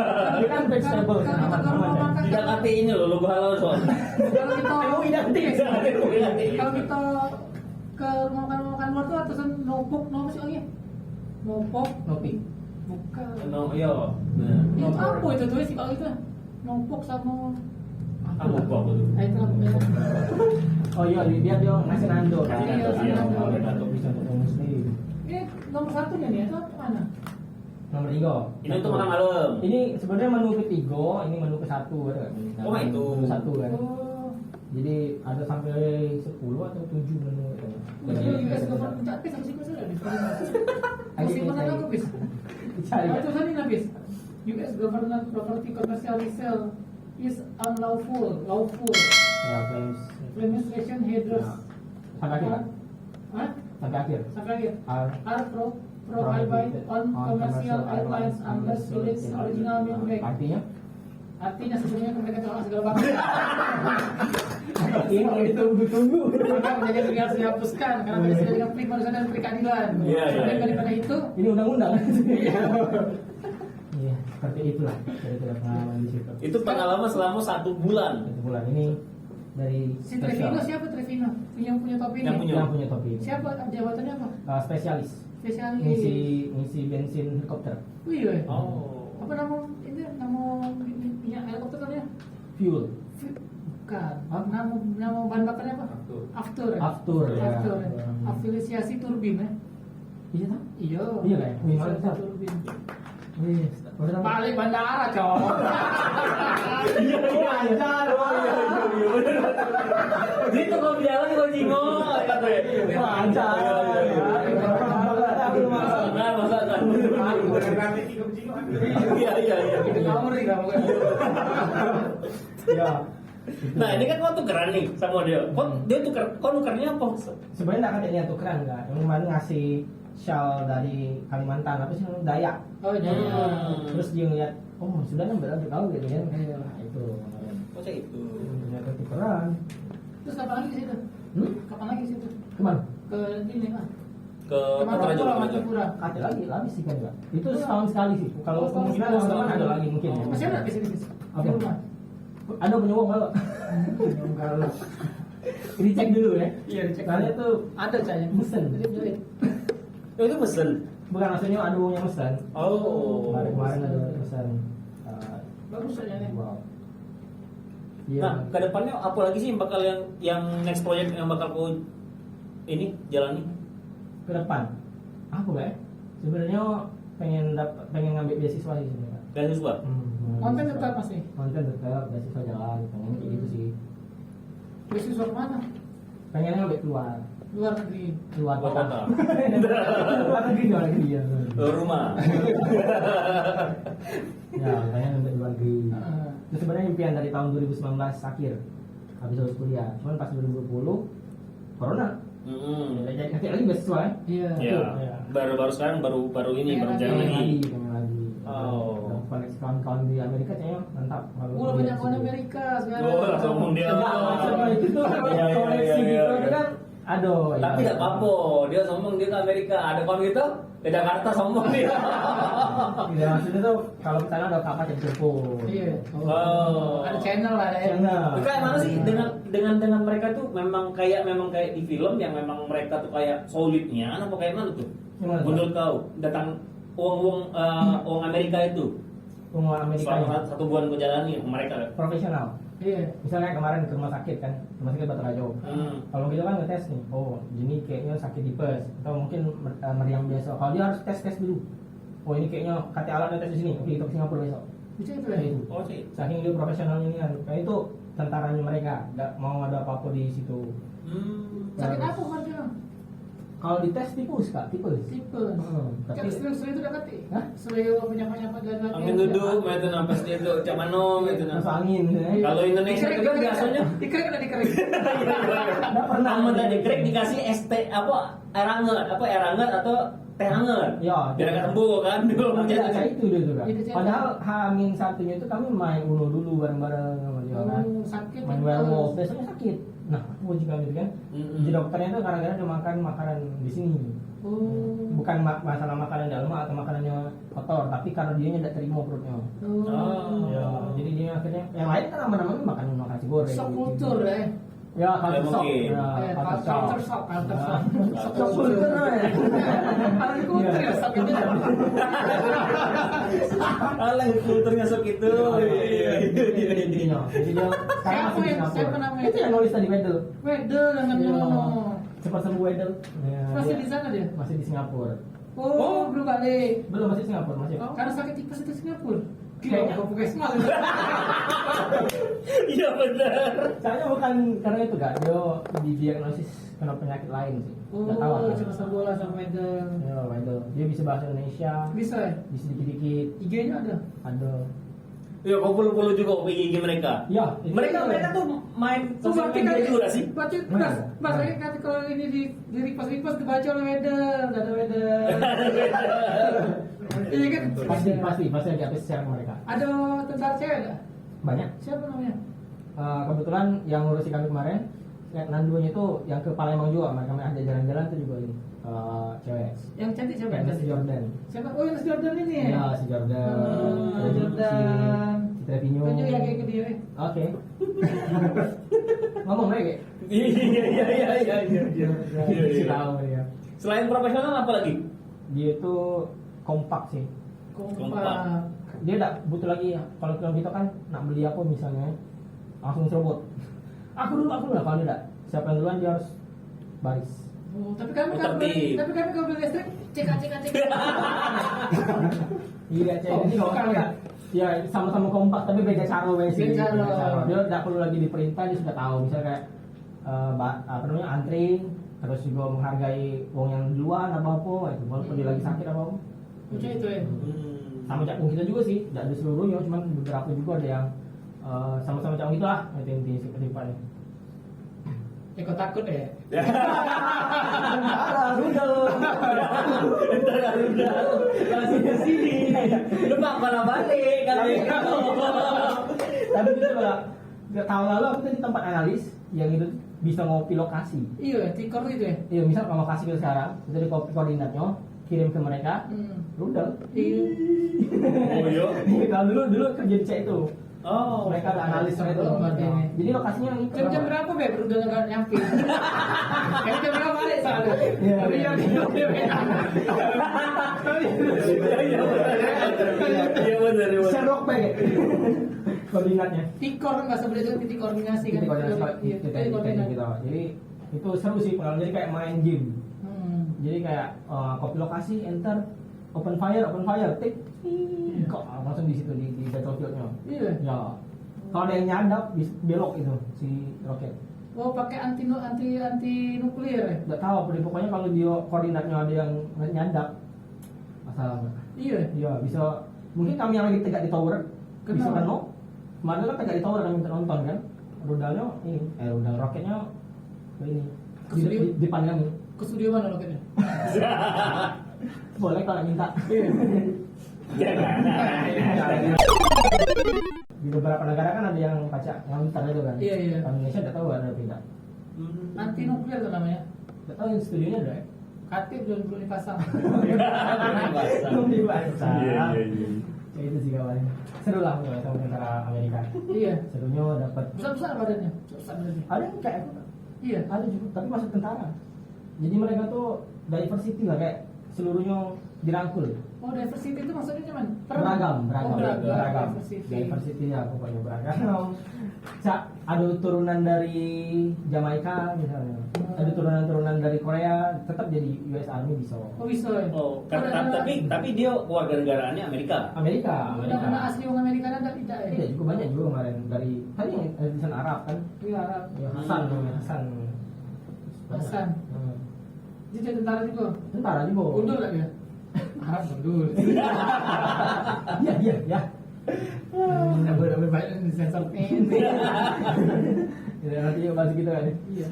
kan vegetable,
Kalau
aman
kita
aman. Cak.
Tidak kate ini loh logo halal soal.
Kalau kita
Emang identik.
kalau kita ke rumah makan luar tuh atasan nopok, apa sih lagi? Nopok,
Nopi.
bukan.
No, iya. Nah.
Itu apa itu tuh sih kalau itu? Nopok sama
Apa aku tuh?
itu apa?
Oh iya, dia ngasih nando kan.
Iya, ngasih nando.
Ngasih nando bisa untuk muslim.
Ini nomor satunya nih, itu mana?
Nomor 3.
Ini untuk makan malam.
Ini sebenarnya menu ketiga, ini menu ke-1 ada kan?
Oh, itu.
Menu 1 kan.
Oh,
Jadi ada sampai 10 atau 7 menu itu.
ini US government tapi sama sih masalah di masih mana aku bis?
Cari.
Itu tadi habis. US government property commercial resale is lawful.
Ya, claims.
Administration headers.
Nah, sampai akhir.
Hah?
Sampai akhir.
Sampai akhir.
Are
Prohibited on commercial airlines unless its original meaning.
Artinya
Sebenarnya mereka tolak segala macam.
ini ditunggu-tunggu.
Maka menjadi tinggal dihapuskan karena tadi sudah dengan kemanusiaan dan peradilan.
Iya, iya.
Dan daripada itu,
Ini undang-undang. Iya, seperti itulah. Jadi tidak pengalaman di situ.
Itu pengalaman selama 1 bulan.
Satu bulan ini dari
si Trevino siapa Trevino? Punya topi
Yang
ini.
yang punya topi.
Siapa jabatannya apa?
Spesialis.
Spesialis.
Ngisi bensin helikopter.
Wih, weh.
Oh.
Apa nama ini? Nama minyak helikopter namanya?
Fuel.
Bukan.
Hah?
Nama bahan bakarnya apa? Aftur. Ya?
Aftur ya.
Aftur. Afiliasi turbin ya.
Iya tak?
Iya.
Iya lah ya. Wih,
Afiliasi
mantap.
turbin.
Wih, baru tahu.
Balik bandara, cowok.
Iya,
Wajar,
Gitu kau bilang kau jingo.
Wajar.
Nah, masa kan. Iya, iya, iya.
Kamu nih kamu.
Ya.
Nah, ini kan kau tukeran nih sama dia. Dia nukernya apa?
Sebenarnya nggak katanya tukeran nggak. Yang kemarin ngasih shawl dari Kalimantan apa sih namanya? Dayak.
Oh iya.
Terus dia ngeliat, oh sudah nambah lagi kau gitu kan? Nah itu.
Kok saya itu?
Ternyata tukeran.
Terus kapan lagi ke situ? Kapan lagi ke situ?
Kemana?
Ke ini kan?
Ke
Mantapura, Mantapura.
Ada lagi sih kan nggak? Itu setahun sekali sih. Kalau
Oh, setahun
kemungkinan
sekali.
tahun depan ada lagi mungkin. Ya.
Masih ada di sini, Bis?
Apa?
Di rumah.
Ada punya uang nggak?
Enggak lah.
Dicek dulu ya.
Iya, dicek.
Soalnya tuh
Ada cahaya.
mesen.
Duit.
Oh, itu pesen.
Bukan maksudnya ada uangnya mesen.
Oh.
Kemarin ada mesen.
Bagus aja nih.
Wow. Iya.
Nah, kedepannya apa lagi sih yang bakal yang next project yang bakal kau ini jalani?
Ke depan. Apa ya? Sebenarnya pengen ngambil beasiswa sih sebenarnya.
Beasiswa.
Konten tetap pasti.
Konten tetap, beasiswa jalan, pengen kayak gitu sih.
Beasiswa mana?
Pengen ngambil keluar.
Luar negeri.
Keluar
Luar kota.
Luar negeri ya.
Rumah.
Ya, pengen ngambil luar negeri.
Heeh.
Itu sebenarnya impian dari tahun 2019 akhir. Habis lulus kuliah. Cuman pas 2020 corona. Nanti lagi beasiswa ya.
Iya.
Ya. Baru sekarang baru ini baru
Pengen
jalan lagi.
Pengen lagi.
Oh.
Koneksi kawan-kawan di Amerika kayaknya mantap.
Udah banyak kawan Amerika sekarang.
Oh, langsung ngomong dia.
Enggak, maksudnya itu tuh
Iya, iya,
koneksi
iya,
gitu
iya.
itu kan aduh.
Tapi
ya.
tidak apa-apa, dia sombong dia ke Amerika. Ada kawan gitu ke Jakarta sombong dia.
Iya, maksudnya tuh kalau ke sana ada kapal yang jemput.
Iya.
Oh.
Ada channel lah ya.
Channel.
Itu kayak mana sih dengan mereka tuh memang kayak di film yang memang mereka tuh kayak solidnya apa kayak mana tuh?
Gimana tuh?
Menurut kau datang uang Amerika itu
Penguasa Amerika
selama
ya.
satu bulan kau jalani mereka.
Profesional.
Iya.
Misalnya kemarin ke rumah sakit kan, rumah sakit Batu Rajo. Kalau gitu kan ngetes nih, oh ini kayaknya sakit tipes atau mungkin meriang biasa. Kalau dia harus tes dulu. Oh ini kayaknya kata alatnya tes di sini. Oke kita ke Singapura besok.
Bisa itu ya.
Kayak itu.
Oh sih.
Saking dia profesionalnya ini kan, kayak itu tentaranya mereka, nggak mau ada apa-apa di situ.
Sakit apa kemarin?
Kalau dites tipes kak, tipes.
Tipe.
Tapi
Kan sering itu dapat nih.
Hah?
Sering penyapa-nyapa dan
Angin duduk, itu nafas dia tuh cak mano itu
masuk
nah.
angin. Ya.
Kalau Indonesia itu kan biasanya
dikerik ada dikerik.
Nggak pernah.
Amun tadi krek dikasih air hangat atau teh hangat.
Ya,
Biar nggak sembuh kan dulu
Tidak kayak itu dia juga.
Itu cerita.
Padahal Hamin satunya itu kami main Uno dulu bareng-bareng sama dia kan.
Sakit.
Main werewolf, besoknya sakit. Nah, aku juga gitu kan. Jadi dokternya itu kadang-kadang dia makan makanan di sini.
Oh.
Bukan masalah makanan dalam atau makanannya kotor, tapi karena dia tidak terima perutnya.
Oh.
Ya, jadi dia akhirnya yang lain kan aman-aman makan nasi goreng.
Shock
gitu.
kultur ya.
Ya, culture shock.
mungkin.
Ya, culture shock.
Culture shock.
Shock kultur.
Kalau kultur ya shock itu.
Alah kulturnya sok itu. Iya.
Intinya. Jadi dia sekarang masih di Singapura.
Siapa namanya?
Itu yang nulis tadi Wedel.
Wedel dengan
Iya.
Mono.
Cepat sembuh Wedel. Ya,
Masih
dia
di sana dia?
Masih di Singapura.
Oh, belum balik.
Belum masih di Singapura masih.
Karena sakit tipes itu Singapura.
Kayaknya.
Gila, pakai smart.
Iya benar.
Soalnya bukan karena itu kak, dia didiagnosis kena penyakit lain sih. Nggak tahu
Oh,
apa.
cuma bola sama Wedel.
Ya, Wedel. Dia bisa bahasa Indonesia.
Bisa ya?
Bisa dikit-dikit.
IG-nya ada.
Ada.
Ya kau follow juga IG mereka.
Ya. itu-
Mereka tuh main
Oh,
sosial
berarti
media
kan
juga sih.
berarti Mas lagi kata kalau ini di repost dibaca oleh Wedel, udah ada Wedel. Iya kan?
Pasti di update share ke mereka.
Ada tentara cewek enggak?
Banyak.
Siapa namanya?
Kebetulan yang ngurusi kami kemarin, Nandunya itu yang ke Palembang juga, mereka ada jalan-jalan tuh juga ini cewek.
Yang cantik siapa?
Kayak si Jordan.
Siapa? Oh, yang si Jordan ini.
Ya, si Jordan. Ada
Jordan.
Si Trevino.
Tunjuk ya kayak dia.
Oke. Ngomong lagi.
Iya.
Si tahu ya.
Selain profesional apa lagi?
Dia itu kompak sih.
Kompak.
Dia tidak butuh lagi kalau kita kan nak beli apa misalnya langsung serobot. Aku dulu kalau dia tidak. Siapa yang duluan dia harus baris.
Oh, tapi kami
Tertib.
kalau beli listrik cek.
Iya, jadi kalau ya, ya sama-sama kompak tapi beda cara sih.
Beda cara.
Dia tidak perlu lagi diperintah, dia sudah tahu. Misalnya kayak antri, terus juga menghargai uang yang duluan apa itu walaupun dia lagi sakit apa.
Macam itu ya.
Sama cakung kita juga sih, tidak ada seluruhnya, cuman beberapa juga ada yang sama-sama cakung itu lah, itu inti kehidupannya.
Kau takut ya?
Rudal.
Kasih ke sini. Lupa mana balik kalau
Tapi itu nggak tahun lalu aku tuh di tempat analis yang itu bisa ngopi lokasi.
Iya, tikor itu ya.
Iya, misal kalau lokasi kita sekarang, itu di kopi koordinatnya, kirim ke mereka, rudal.
Iya.
Oh iya.
Kalau dulu kerja di C itu.
Oh,
Mereka ada analisnya itu.
Berarti.
Jadi lokasinya yang
Jam berapa Beb? Udah nggak nyampe. Jam berapa balik soalnya?
Iya.
Iya.
Iya benar.
Sherlock Bank. Koordinatnya.
Tikor kan bahasa Belanda itu titik koordinasi kan.
Titik koordinasi
Iya, titik koordinasi.
gitu. Jadi itu seru sih pengalaman. Jadi kayak main game. Jadi kayak copy lokasi, enter, open fire, tik, kok langsung di situ di battlefieldnya.
Iya.
Ya. Kalau ada yang nyadap belok itu si roket.
Oh, pakai anti nuklir ya?
Nggak tahu, pokoknya kalau dia koordinatnya ada yang nyadap, masalah nggak?
Iya.
Iya, bisa. Mungkin kami yang lagi tegak di tower, bisa
Kenapa?
kena. Kemarin kan tegak di tower kami nonton kan, rudalnya ini, rudal roketnya ini di depan kami.
Ke studio mana loketnya?
Boleh kalau minta. Di beberapa negara kan ada yang kaca ngantar itu kan.
Iya, iya.
Kalau Indonesia nggak tahu ada apa tidak.
Anti nuklir tuh namanya.
Nggak tahu yang studionya ada ya.
Katip belum dipasang.
Belum dibahas.
Iya.
Ya itu sih kawan. Seru lah kalau sama tentara Amerika.
Iya.
Serunya dapat.
Besar badannya. Besar badannya.
Ada yang kayak aku.
Iya.
Ada juga, tapi masuk tentara. Jadi mereka tuh diversity lah kayak seluruhnya dirangkul.
Oh, diversity itu maksudnya cuman
Beragam.
Oh, beragam.
Diversity ya pokoknya beragam. Ada turunan dari Jamaika misalnya. Ada turunan dari Korea, tetap jadi US Army bisa.
Oh, bisa ya?
Oh, tapi dia warga negaraannya Amerika.
Amerika.
Udah asli orang Amerika ada tidak ya?
Iya juga banyak juga kemarin dari tadi yang tulisan Arab kan.
Iya, Arab.
Ya, Hasan namanya Hasan.
Hasan.
Hmm.
Dia jadi tentara juga.
Tentara juga.
Gundul lah dia. Arab gundul.
Iya.
Double banyak di sensor pen.
Ya, nanti yuk bahas gitu kan.
Iya.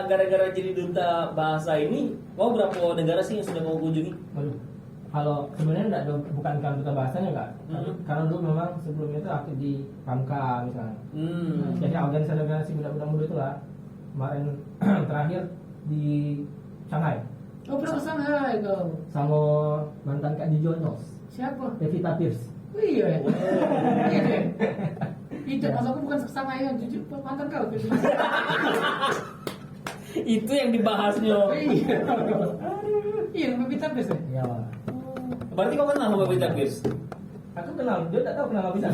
Gara-gara jadi duta bahasa ini, kau berapa negara sih yang sudah kau kunjungi?
Waduh. Kalau sebenarnya enggak ada bukan karena duta bahasanya enggak. Karena dulu memang sebelumnya itu aktif di Pramka misalnya. Jadi organisasi budak-budak muda itu lah. Kemarin terakhir di Shanghai
Oh, pernah ke Shanghai kau?
sama mantan Kak Jonos,
Siapa?
Pevita Pierce.
Oh, iya. Iya deh. Itu masa aku bukan ke Shanghai ya, jujur mantan kau.
Itu yang dibahasnya.
Iya. Iya, lebih tapis ya.
Ya.
Berarti kau kenal sama Pevita Pierce?
Aku kenal, dia tak tahu kenal Pevita.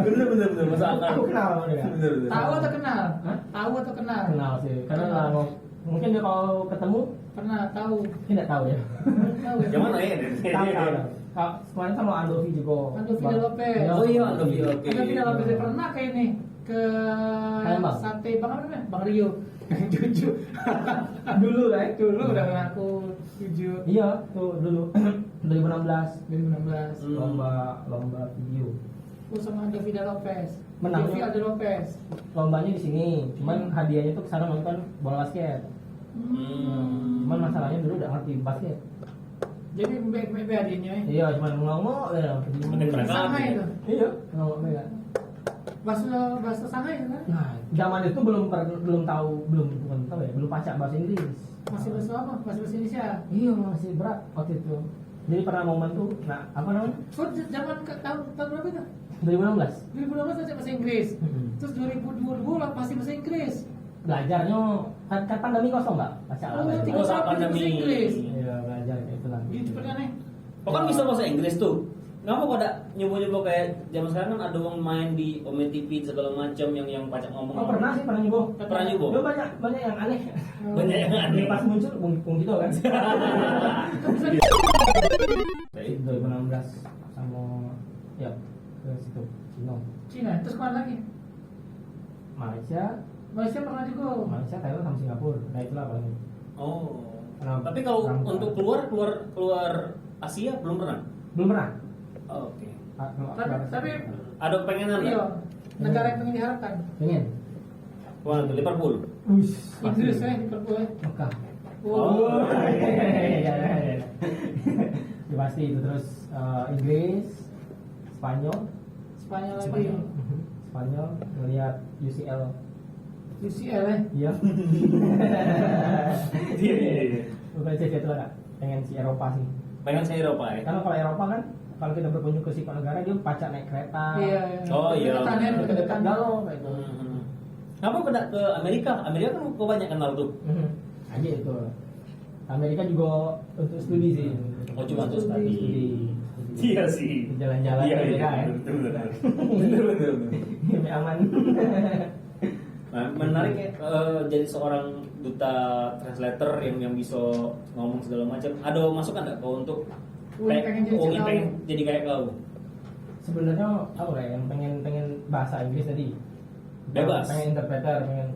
Bener masuk akal.
Aku kenal sama dia.
Tahu atau kenal?
Hah?
Tahu atau kenal?
Kenal sih, karena lama mungkin dia kalau ketemu
Pernah tahu.
tidak tahu ya.
Tahu ya.
Yang mana ya?
Tahu. Kemarin sama Andovi juga.
Andovi Lopez.
Ya.
Oh iya, Andovi Lopez.
Ada video Lopez dia pernah ke ini ke
Palembang.
sate Bang apa namanya? Bang Rio. Jujur.
Dulu kan?
Dulu udah ngaku jujur.
Iya, tuh dulu 2016
2016.
lomba video.
Aku sama Andovi Lopez.
Menang.
Andovi Aldo Lopez.
Lombanya di sini, cuman hadiahnya tuh kesana nonton bola basket. Cuman masalahnya dulu udah ngerti basket.
Jadi mbak hadiahnya ya.
Iya, cuman ngomong ya.
Makin berangkat.
Sama itu.
Iya, ngomong ya.
Bahasa Shanghai kan?
Nah, zaman itu belum tahu ya, belum pacak bahasa Inggris.
Masih bahasa apa? Masih bahasa Indonesia.
Iya, masih berat waktu itu. Jadi pernah momen tuh, nah apa namanya?
Oh, zaman tahun berapa itu?
2016.
2016 aja bahasa Inggris.
Hmm.
Terus 2020 lah masih bahasa Inggris.
Belajarnya kan pandemi kosong nggak? Pacak lah.
Oh,
belajar.
tiga tahun bahasa Inggris.
Iya, belajar kayak itu lah.
Gitu cepet nih.
Kau kan bisa bahasa Inggris tuh. Ngapa kau ada nyoba-nyoba kayak zaman sekarang kan ada orang main di Ome TV segala macam yang pacak ngomong.
Oh, pernah sih, pernah nyoba.
Pernah nyoba?
Dia banyak yang aneh.
Banyak yang aneh.
Pas muncul, bung gitu kan. Dari 2016 sama ya ke situ Cina,
Cina, terus kemana lagi?
Malaysia,
Pernah juga.
Thailand sama Singapura. Nah itulah paling.
Oh.
Kenapa?
Tapi kalau
Kenapa?
untuk keluar Asia belum pernah.
Belum pernah.
Oh, oke.
Tapi
Ada pengenan
iya,
nggak?
negara yang pengen diharapkan.
Pengen.
Wah, itu Liverpool.
Inggris ya, Liverpool ya.
Mekah.
Oh.
Iya. Ya, pasti itu terus Inggris, Spanyol,
Spanyol lagi.
Spanyol melihat UCL.
UCL ya.
Iya.
Iya.
Bukan sih itu lah, pengen si Eropa sih.
Pengen saya Eropa ya.
Karena kalau Eropa kan kalau kita berkunjung ke suatu negara dia pacak naik kereta.
Iya.
Oh, iya.
Dekat-dekat galau kayak gitu.
Kenapa ke Amerika? Amerika kan kok banyak kenal tuh.
Aja itu. Amerika juga untuk studi sih.
Oh, cuma untuk studi. Iya sih.
Jalan-jalan
Iya,
Amerika
iya,
ya.
betul.
Ini aman.
Nah, menarik ya jadi seorang duta translator yang bisa ngomong segala macam. Ada masukan nggak kau untuk pengen jadi kayak kau?
Sebenarnya apa ya yang pengen bahasa Inggris tadi?
Bebas.
Pengen interpreter, pengen.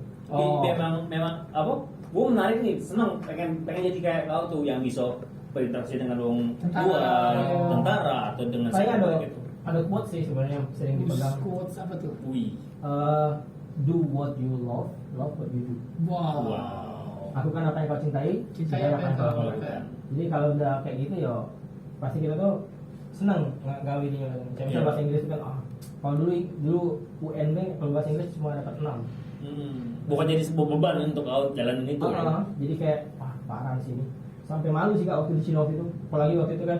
Memang apa? Gue menarik nih, seneng pengen jadi kayak kau tuh yang bisa berinteraksi dengan orang luar, tentara atau dengan
Saya
siapa gitu.
ada quote sih sebenarnya yang sering dipegang.
Quotes apa tuh?
Wih.
Do what you love what you do.
Wow.
Lakukan apa yang kau cintai,
Cintai apa yang kau
lakukan.
lakukan.
Jadi kalau udah kayak gitu ya pasti kita tuh seneng gawe ini. Kayak misal bahasa Inggris itu kan kalau dulu UNB kalau bahasa Inggris cuma dapat 6.
Bukan jadi sebuah beban untuk kau jalanin itu.
Jadi kayak parah sih ini. Sampai malu sih kak waktu di Cina itu. Apalagi waktu itu kan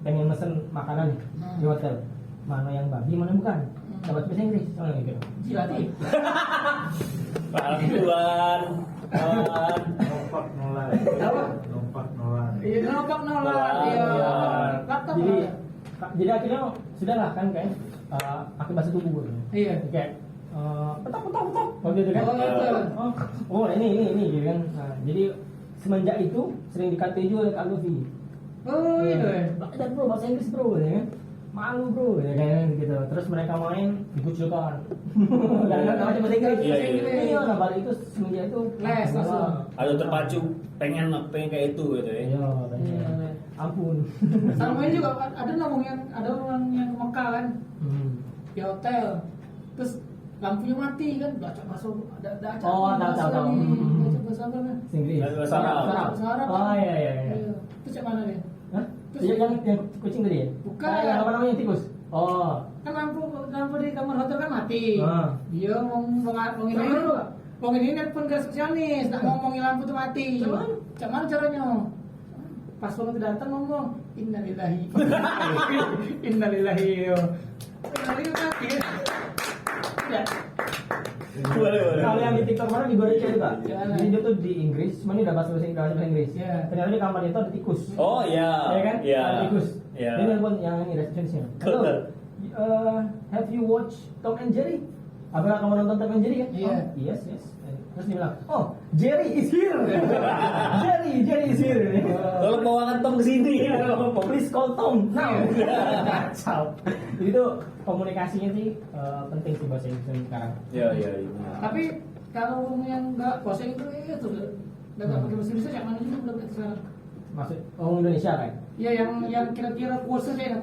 pengen mesen makanan di hotel. Mana yang babi, mana yang bukan. Dapat bahasa Inggris, soalnya gitu.
Cilati.
Pak Tuan.
Lompat nolak.
Apa?
Lompat nolak.
Iya, nampak nolak. Iya. Kata
Jadi akhirnya sudahlah kan kayak pakai bahasa tubuh gitu.
Iya.
Kayak petok waktu itu kan. Oh ini gitu kan. Nah, jadi semenjak itu sering dikatain juga oleh Kak Luffy.
Oh iya.
Belajar bro bahasa Inggris bro ya kan. Malu bro ya kan gitu. Terus mereka main dikucilkan. Karena nggak baca bahasa Inggris. Iya, nah balik itu semenjak itu
Les langsung.
Ada terpacu pengen kayak itu gitu ya.
Iya, banyak. Ampun.
Sama ini juga ada orang yang ke Mekah kan di hotel. Terus lampunya mati kan, baca bahasa ada
tahu.
Bahasa apa kan?
Inggris.
Bahasa Arab.
Bahasa Arab.
Oh iya.
Itu cak mana dia?
Hah?
Terus
yang kucing tadi ya?
Bukan.
Yang apa namanya tikus? Oh.
Kan lampu di kamar hotel kan mati. Dia ngomongin ini nelpon ke resepsionis, nak ngomongin lampu tuh mati. Cak mana caranya? Pas waktu datang ngomong innalillahi. Innalillahi. Innalillahi mati. Ya.
Kalau yang di TikTok mana di Goreng juga.
Gimana?
Jadi dia tuh di Inggris, cuma dia udah bahasa Inggris.
Iya.
Ternyata di kamar itu ada tikus.
Oh iya.
Ya kan?
Iya.
Ada tikus.
Iya.
Dia nelpon yang ini resepsionisnya. Halo. Have you watched Tom and Jerry? Apakah kamu nonton Tom and Jerry kan?
Iya.
Oh, yes. Terus dia bilang, oh Jerry is here. Jerry is here.
Tolong bawakan Tom ke sini.
Please call Tom now. Kacau. Jadi itu komunikasinya sih penting sih bahasa Inggris sekarang.
Iya.
Tapi kalau yang nggak bahasa Inggris itu nggak pakai bahasa Indonesia, yang mana juga belum sekarang.
Maksud Indonesia kan?
Ya yang kira-kira quotesnya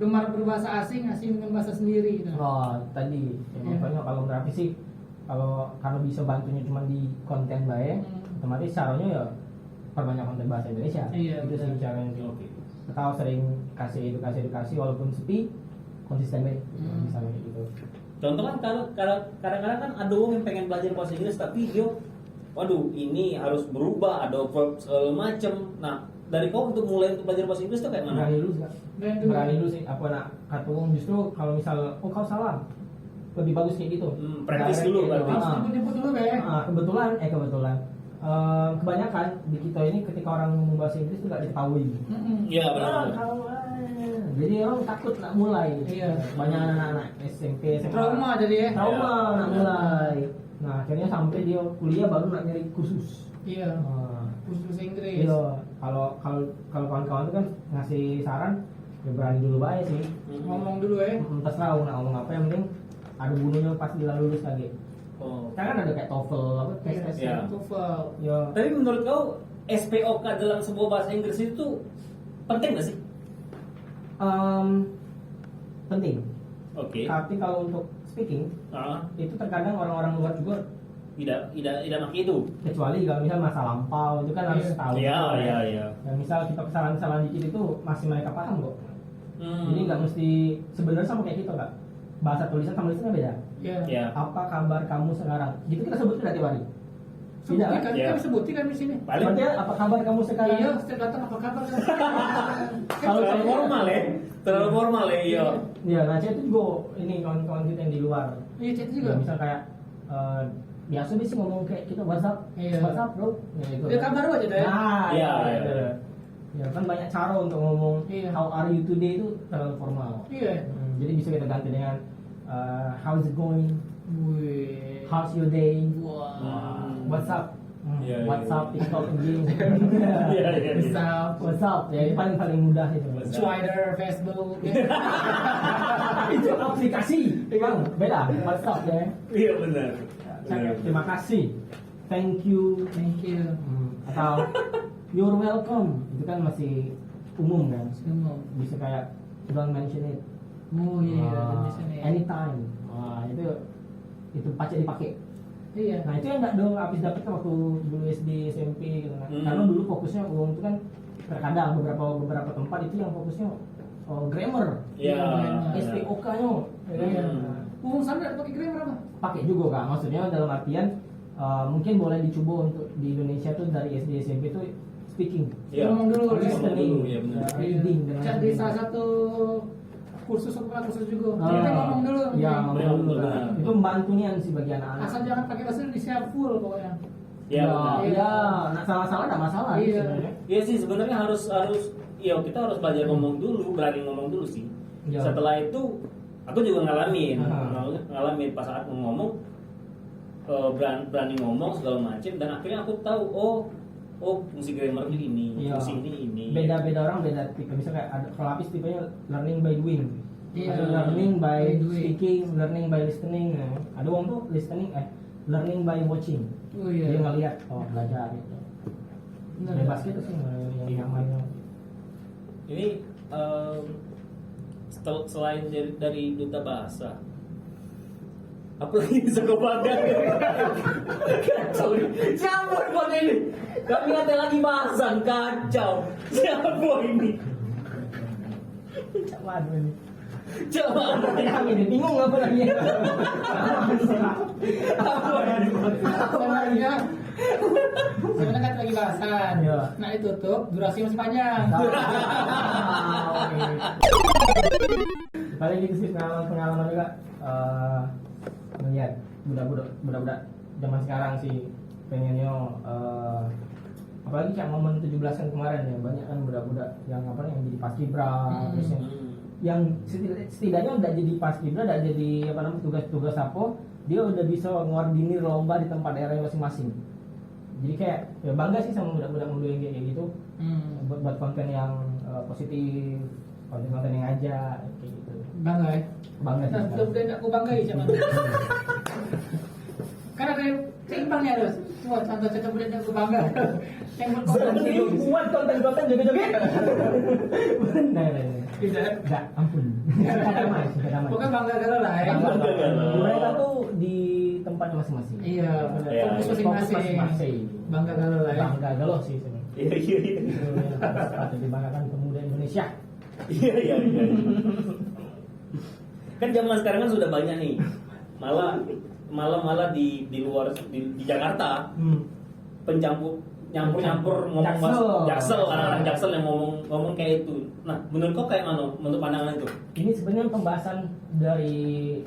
gemar berbahasa asing dengan bahasa sendiri gitu.
Oh tadi pokoknya kalau berarti sih kalau bisa bantunya cuma di konten baik, otomatis caranya ya perbanyak konten bahasa Indonesia.
Iya,
itu sih caranya sih. Atau sering kasih edukasi walaupun sepi konsisten baik misalnya gitu.
Contoh kan kalau kadang-kadang kan ada orang yang pengen belajar bahasa Inggris tapi dia waduh ini harus berubah, ada verb segala macem. Nah dari kau untuk mulai untuk belajar bahasa Inggris tuh kayak mana?
Berani dulu sih. Berani dulu sih. Apa nak kata justru kalau misal kau salah lebih bagus kayak gitu.
Praktis dulu berarti.
Jemput dulu ya.
Kebetulan kebanyakan di kita ini ketika orang ngomong bahasa Inggris itu nggak diketahui.
Iya benar.
Jadi orang takut nak mulai.
Iya.
Banyak anak-anak SMP, SMA.
Trauma jadi ya.
Trauma nak mulai. Nah akhirnya sampai dia kuliah baru nak nyari kursus.
Iya. Kursus bahasa Inggris.
Iya. Kalau kawan-kawan itu kan ngasih saran, ya berani dulu baik sih.
Ngomong dulu ya.
Terserah nak ngomong apa yang penting ada bunuhnya pas bila lulus lagi.
Oh.
Kan ada kayak TOEFL apa tes.
Iya.
TOEFL.
Ya.
Tapi menurut kau SPOK dalam sebuah bahasa Inggris itu penting nggak sih?
Penting.
Oke.
Tapi kalau untuk speaking itu terkadang orang-orang luar juga
tidak pakai itu.
kecuali kalau misal masa lampau itu kan harus
Iya.
tahu.
Iya.
Dan misal kita kesalahan-kesalahan dikit itu masih mereka paham kok.
Hmm.
Jadi nggak mesti sebenarnya sama kayak kita kak. Bahasa tulisan sama tulisannya beda.
Iya.
Ya.
Apa kabar kamu sekarang? Gitu kita sebutnya tiap hari. Tidak,
Sebutin kan,
ya.
kita sebutin kan di sini.
Paling
Seperti apa kabar kamu sekarang?
Iya, setiap datang apa kabar kan?
terlalu formal ya. Terlalu formal ya, iya.
Iya, nah chat itu juga ini kawan-kawan kita yang di luar.
Iya, chat
Ya,
juga.
misal kayak biasa sih ngomong kayak kita WhatsApp,
Iya.
WhatsApp bro. Ya, itu.
Dia kabar aja deh.
Nah,
Iya,
itu.
iya.
Ya kan banyak cara untuk ngomong
Iya.
how are you today itu terlalu formal.
Iya.
Jadi bisa kita ganti dengan how's it going,
Wih.
how's your day,
Wah.
what's up,
Iya, iya,
WhatsApp, TikTok, again.
Iya, iya.
WhatsApp, ya ini paling mudah itu.
Twitter, Facebook.
Itu aplikasi, bang, beda. WhatsApp ya.
Iya benar.
Terima kasih, thank you,
Thank you.
atau you're welcome, itu kan masih umum kan.
Semua.
Bisa kayak don't mention it.
Oh iya, di sini.
Anytime. Wah, itu pacet dipakai.
Iya.
Nah itu yang nggak dong habis dapet kan waktu dulu SD SMP gitu kan.
Hmm.
Karena dulu fokusnya uang itu kan terkadang beberapa tempat itu yang fokusnya grammar,
Iya.
SPOK-nya.
Iya.
Nah,
Umum sana pakai grammar apa?
pakai juga kan, maksudnya dalam artian mungkin boleh dicoba untuk di Indonesia tuh dari SD SMP tuh speaking,
Iya.
Ngomong dulu.
listening,
Iya benar.
reading dengan
Cak di salah satu kursus juga.
Ah,
Kita ngomong dulu.
ya ngomong dulu
Benar.
kan. Itu membantu nih si bagi anak-anak.
Asal jangan pakai bahasa Indonesia full pokoknya.
Iya benar.
ya, nah salah-salah nggak masalah
Iya.
sebenarnya.
Iya sih sebenarnya harus ya kita harus belajar ngomong dulu, berani ngomong dulu sih.
Iya.
Setelah itu aku juga ngalamin,
Aha.
ngalamin pas saat mau ngomong berani ngomong segala macam dan akhirnya aku tahu oh fungsi grammar ini,
Iya.
fungsi ini.
Beda-beda orang beda tipe. Misalnya kayak ada kalau Lapis tipenya learning by doing.
Iya.
Ada learning by
By doing.
speaking, learning by listening. Nah, ada orang tuh learning by watching.
Oh
Dia
iya.
ngeliat, belajar gitu.
Benar.
Bebas gitu sih yang namanya.
Ini selain dari duta bahasa, apa lagi bisa kau bangga? Kacau nih, siapa buat ini? Kami ada lagi bahasan kacau. Siapa ini?
Waduh ini.
Coba.
Kami ini bingung apa lagi.
Sebenarnya sebenarnya kan lagi bahasan.
Iya.
Nah ditutup, durasi masih panjang.
Paling gitu sih pengalaman juga melihat budak-budak zaman sekarang sih pengennya apalagi kayak momen 17-an kemarin ya banyak kan budak-budak yang yang jadi paskibra terus yang setidaknya udah jadi paskibra udah jadi tugas-tugas apa dia udah bisa ngordinir lomba di tempat daerah masing-masing. Jadi kayak ya bangga sih sama budak-budak muda yang kayak gitu buat konten yang positif, konten-konten yang ngajak kayak gitu.
Bangga ya.
Bangga sih.
Nah, mudah-mudahan aku banggai sama. Kan ada yang seimbang ya terus. Semua contoh-contoh mudah yang aku bangga. Yang berkonten.
Buat konten-konten joget-joget. Nah.
Tidak.
Enggak, ampun. Kita damai.
Pokoknya bangga galau lah ya.
Mereka tuh di tempatnya masing-masing.
Iya, benar.
Iya,
Fokus
Fokus
masing-masing.
masing-masing.
Bangga galau lah ya.
Bangga galau sih sebenarnya.
Iya.
Itu yang patut dibanggakan pemuda Indonesia.
Iya. Kan zaman sekarang kan sudah banyak nih. Malah di luar di Jakarta nyampur ngomong jaksel anak-anak jaksel yang ngomong kayak itu. Nah, menurut kau kayak mana? Menurut pandangan itu?
Ini sebenarnya pembahasan dari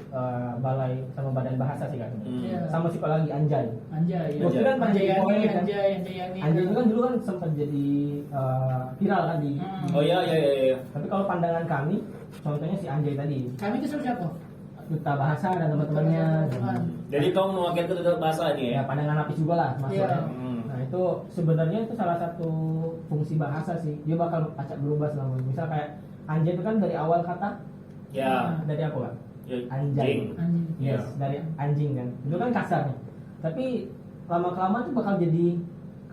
Balai sama Badan Bahasa sih kan.
Iya.
Sama psikologi Anjay.
Anjay.
Waktu kan
Anjay,
kan?
Anjay.
Anjay itu kan dulu kan sempat jadi viral kan di.
Oh iya.
Tapi kalau pandangan kami, contohnya si Anjay tadi,
Kami itu siapa?
duta bahasa dan teman-temannya.
Jadi kau mewakili itu bahasa nih
Ya
ya?
pandangan lapis juga lah masuknya.
Iya.
Nah itu sebenarnya itu salah satu fungsi bahasa sih. Dia bakal acak berubah selama ini. Misal kayak Anjay itu kan dari awal kata
Ya.
dari apa kan?
Ya,
Anjay.
jing.
Anjing.
Yes, dari anjing kan. Itu kan kasarnya. Tapi lama-kelamaan tuh bakal jadi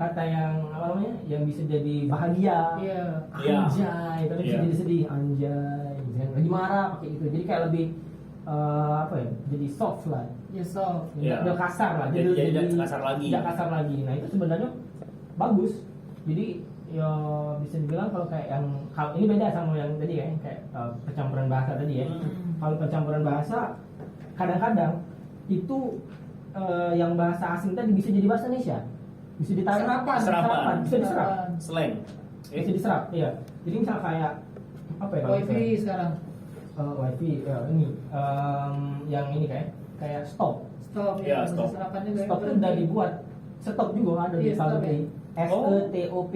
kata yang apa namanya? Yang bisa jadi bahagia.
Iya.
Anjay, tapi bisa
Iya.
jadi sedih. Anjay, lagi marah pakai itu. Jadi kayak lebih jadi soft lah.
Ya so.
Iya.
Udah kasar lah.
Jadi tidak kasar lagi.
Tidak kasar lagi. Nah itu sebenarnya bagus. Jadi ya bisa dibilang kalau kayak yang hal ini beda sama yang tadi ya, kayak percampuran bahasa tadi ya. Kalau percampuran bahasa kadang-kadang itu yang bahasa asing tadi bisa jadi bahasa Indonesia. Bisa ditarik
Serapan.
bisa diserap.
Slang.
Bisa diserap, iya. Jadi misal kayak apa ya kalau
Wifi
misalnya?
sekarang.
Wifi ya, ini yang ini kayak stop.
Stop
Ya,
ya,
stop.
serapannya kayak
Stop itu
berhenti.
udah dibuat. Stop juga ada di
Iya, stop
Saldo
ya.
Pay. SETOP.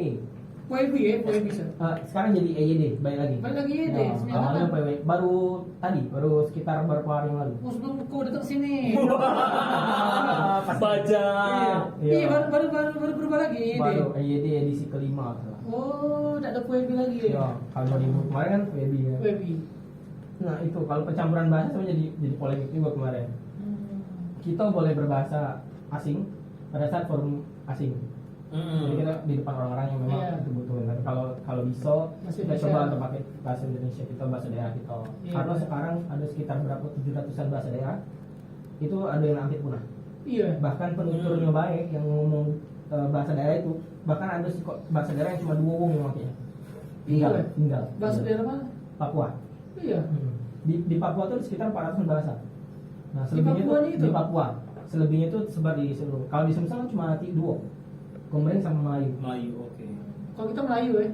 Wifi ya, wifi sir.
Sekarang jadi EYD, balik lagi.
Balik lagi EYD,
Ya,
sebenarnya
awalnya
kan.
PW baru sekitar beberapa hari yang lalu.
Oh, sebelum kau datang sini.
Baca.
Iya, baru berubah lagi EYD.
Baru EYD edisi kelima salah.
Oh, tidak ada wifi lagi ya.
Ya, kalau 2000 kemarin kan WB ya.
Wifi.
Nah itu kalau pencampuran bahasa sebenarnya jadi polemik juga kemarin. Kita boleh berbahasa asing pada saat forum asing. Jadi kita di depan orang-orang yang memang
Iya.
itu butuh. Tapi kalau bisa
Bahasa
kita
Indonesia.
coba untuk pakai bahasa Indonesia kita, bahasa daerah kita.
Iya,
Karena
benar.
sekarang ada sekitar berapa 700-an bahasa daerah itu ada yang hampir punah.
Iya.
Bahkan penuturnya baik yang ngomong bahasa daerah itu, bahkan ada bahasa daerah yang cuma 2 wong yang makanya.
Iya.
Tinggal.
Bahasa daerah mana?
Papua.
Iya.
Di Papua tuh sekitar 400 bahasa. Nah, selebihnya
Papua
tuh
itu?
di Papua. Selebihnya itu sebar di seluruh. Kalau di Sumsel kan cuma 2. Komering sama Melayu.
Melayu, oke.
Kalau kita Melayu ya.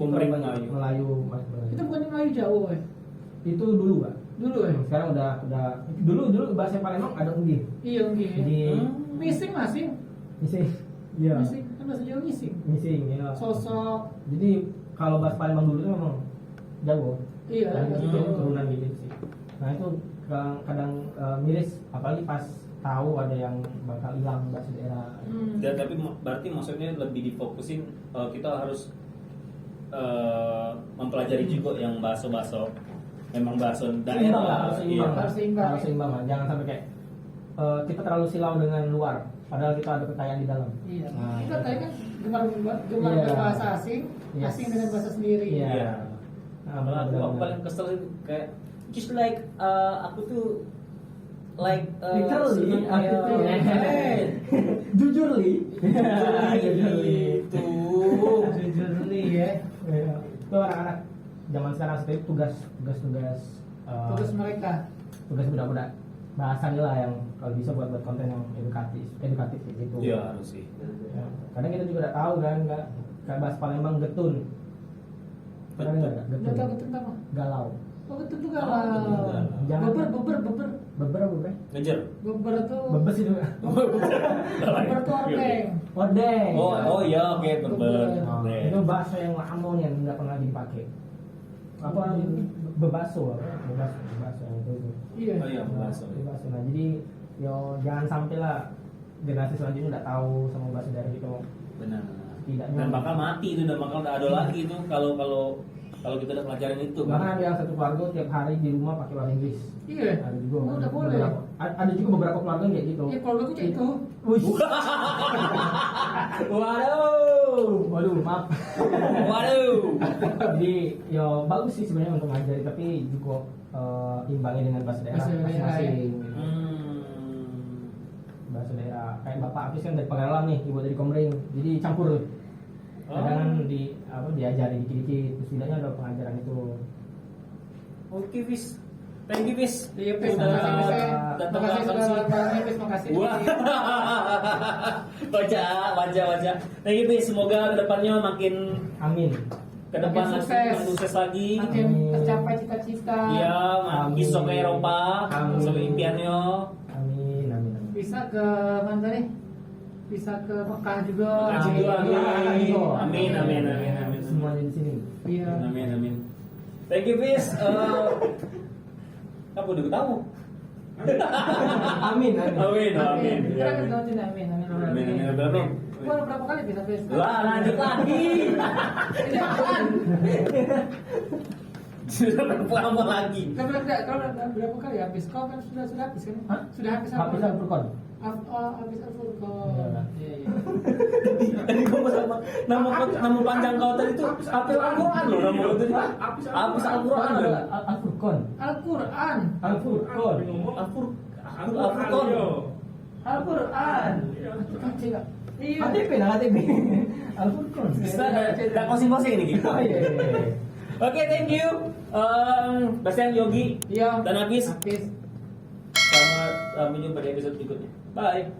Komering
Kita
Melayu.
Melayu, Mas Melayu.
Kita bukan Melayu Jawa ya.
Itu dulu, Pak.
Dulu ya.
Sekarang udah dulu bahasa Palembang ada unggih.
Iya, mungkin.
Jadi
Missing masing.
missing. Iya.
Missing. Kan bahasa Jawa missing.
Missing ya.
Sosok.
Jadi kalau bahasa Palembang dulu itu memang Jawa.
Iya.
Dan
bahasa
itu
Jawa.
turunan gitu sih. Nah, itu kadang miris apalagi pas tahu ada yang bakal hilang bahasa daerah.
Dan tapi berarti maksudnya lebih difokusin kita harus mempelajari juga yang bahasa-bahasa memang bahasa
Seimbang lah,
daerah.
harus seimbang,
Iya.
Harus seimbang.
harus seimbang lah. Jangan sampai kayak kita terlalu silau dengan luar, padahal kita ada kekayaan di dalam.
Iya.
Nah,
Kita
itu.
tadi kan gemar
Iya.
berbahasa asing,
Yes.
asing dengan bahasa sendiri.
Iya.
Iya.
Nah,
Malah aku
benar-benar.
paling kesel itu kayak just like aku tuh like
Literally,
seneng kayak
aku tuh- jujur li, jujur li,
tuh
Jujur nih ya.
Iya. Itu anak-anak zaman sekarang seperti tugas
Tugas mereka.
tugas budak-budak bahasan lah yang kalau bisa buat konten yang edukatif gitu.
ya harus sih.
Ya. Kadang kita juga udah tahu kan, nggak kayak bahasa Palembang getun. Pernah dengar nggak?
Udah tahu betul apa?
Galau.
Oh betul tuh
Oh, betul,
galau.
galau.
Beber.
Beber.
Ngejar.
Beber tuh.
Bebes itu.
Beber tuh ordeng.
Odeng.
Oh iya oke beber.
Nah, itu bahasa yang lama yang nggak pernah dipakai. Apa bebaso bebaso yang itu.
Iya.
Oh iya bahasa.
Bebaso. Nah, jadi jangan sampai lah generasi selanjutnya nggak tahu sama bahasa daerah itu.
Benar.
Tidaknya.
Dan bakal mati itu dan bakal nggak ada lagi itu kalau kita udah pelajarin itu.
Bahkan ada yang satu keluarga tiap hari di rumah pakai bahasa Inggris.
Iya.
Ada juga.
Oh, udah boleh.
Ada juga beberapa keluarga yang kayak gitu.
Iya, keluarga gue kayak itu.
Wih. Waduh, maaf.
Waduh.
Jadi, ya bagus sih sebenarnya untuk ngajari, tapi juga imbangi dengan bahasa daerah
Bahasa daerah,
masing-masing. gitu.
Hmm.
Bahasa daerah. Kayak Bapak Apis kan dari Pagalan nih, ibu dari Komering. Jadi campur. Kadang kan diajari dikit-dikit, terus tidaknya ada pengajaran itu.
Oke, Fis. Thank you, Fis.
Iya, Pis.
Udah
Makasih
datang
sudah
langsung.
datangnya, Pis. Makasih.
Wah. Baca. Thank you, Fis. Semoga kedepannya makin
Amin.
ke depan
Makin
makin
sukses.
sukses lagi.
Makin
Amin.
tercapai cita-cita.
Iya,
Amin.
bisa ke Eropa,
Amin.
sampai impiannya.
Amin.
Bisa ke mana nih? Bisa ke Mekah juga.
Mekah juga.
Amin.
Amin.
Semuanya di sini.
Iya.
Amin. Thank you, Fis. Kamu udah tahu?
Amin.
Amin.
Kita kan doain amin.
Amin.
Baru berapa kali bisa Pis?
Lah, lanjut lagi.
Jangan.
Sudah berapa lama lagi?
Kalau berapa kali habis? Kau kan sudah habis kan?
Hah?
Sudah habis
Habis Al-Furqan.
Habis Al-Furqan.
Iya.
Iya.
Tadi kamu sama nama panjang kau tadi itu hafal Al-Quran loh nama kau tadi. Habis Al-Quran loh.
Al-Furqan.
Al-Quran.
Al-Furqan.
Al-Quran.
Al-Quran. Iya.
KTP lah KTP. Al-Furqan.
Bisa enggak kosing-kosing ini gitu.
Oh iya.
Oke, thank you. Bastian, Yogi,
Iya.
dan Apis.
Habis.
Selamat menjumpa di episode berikutnya. Bye.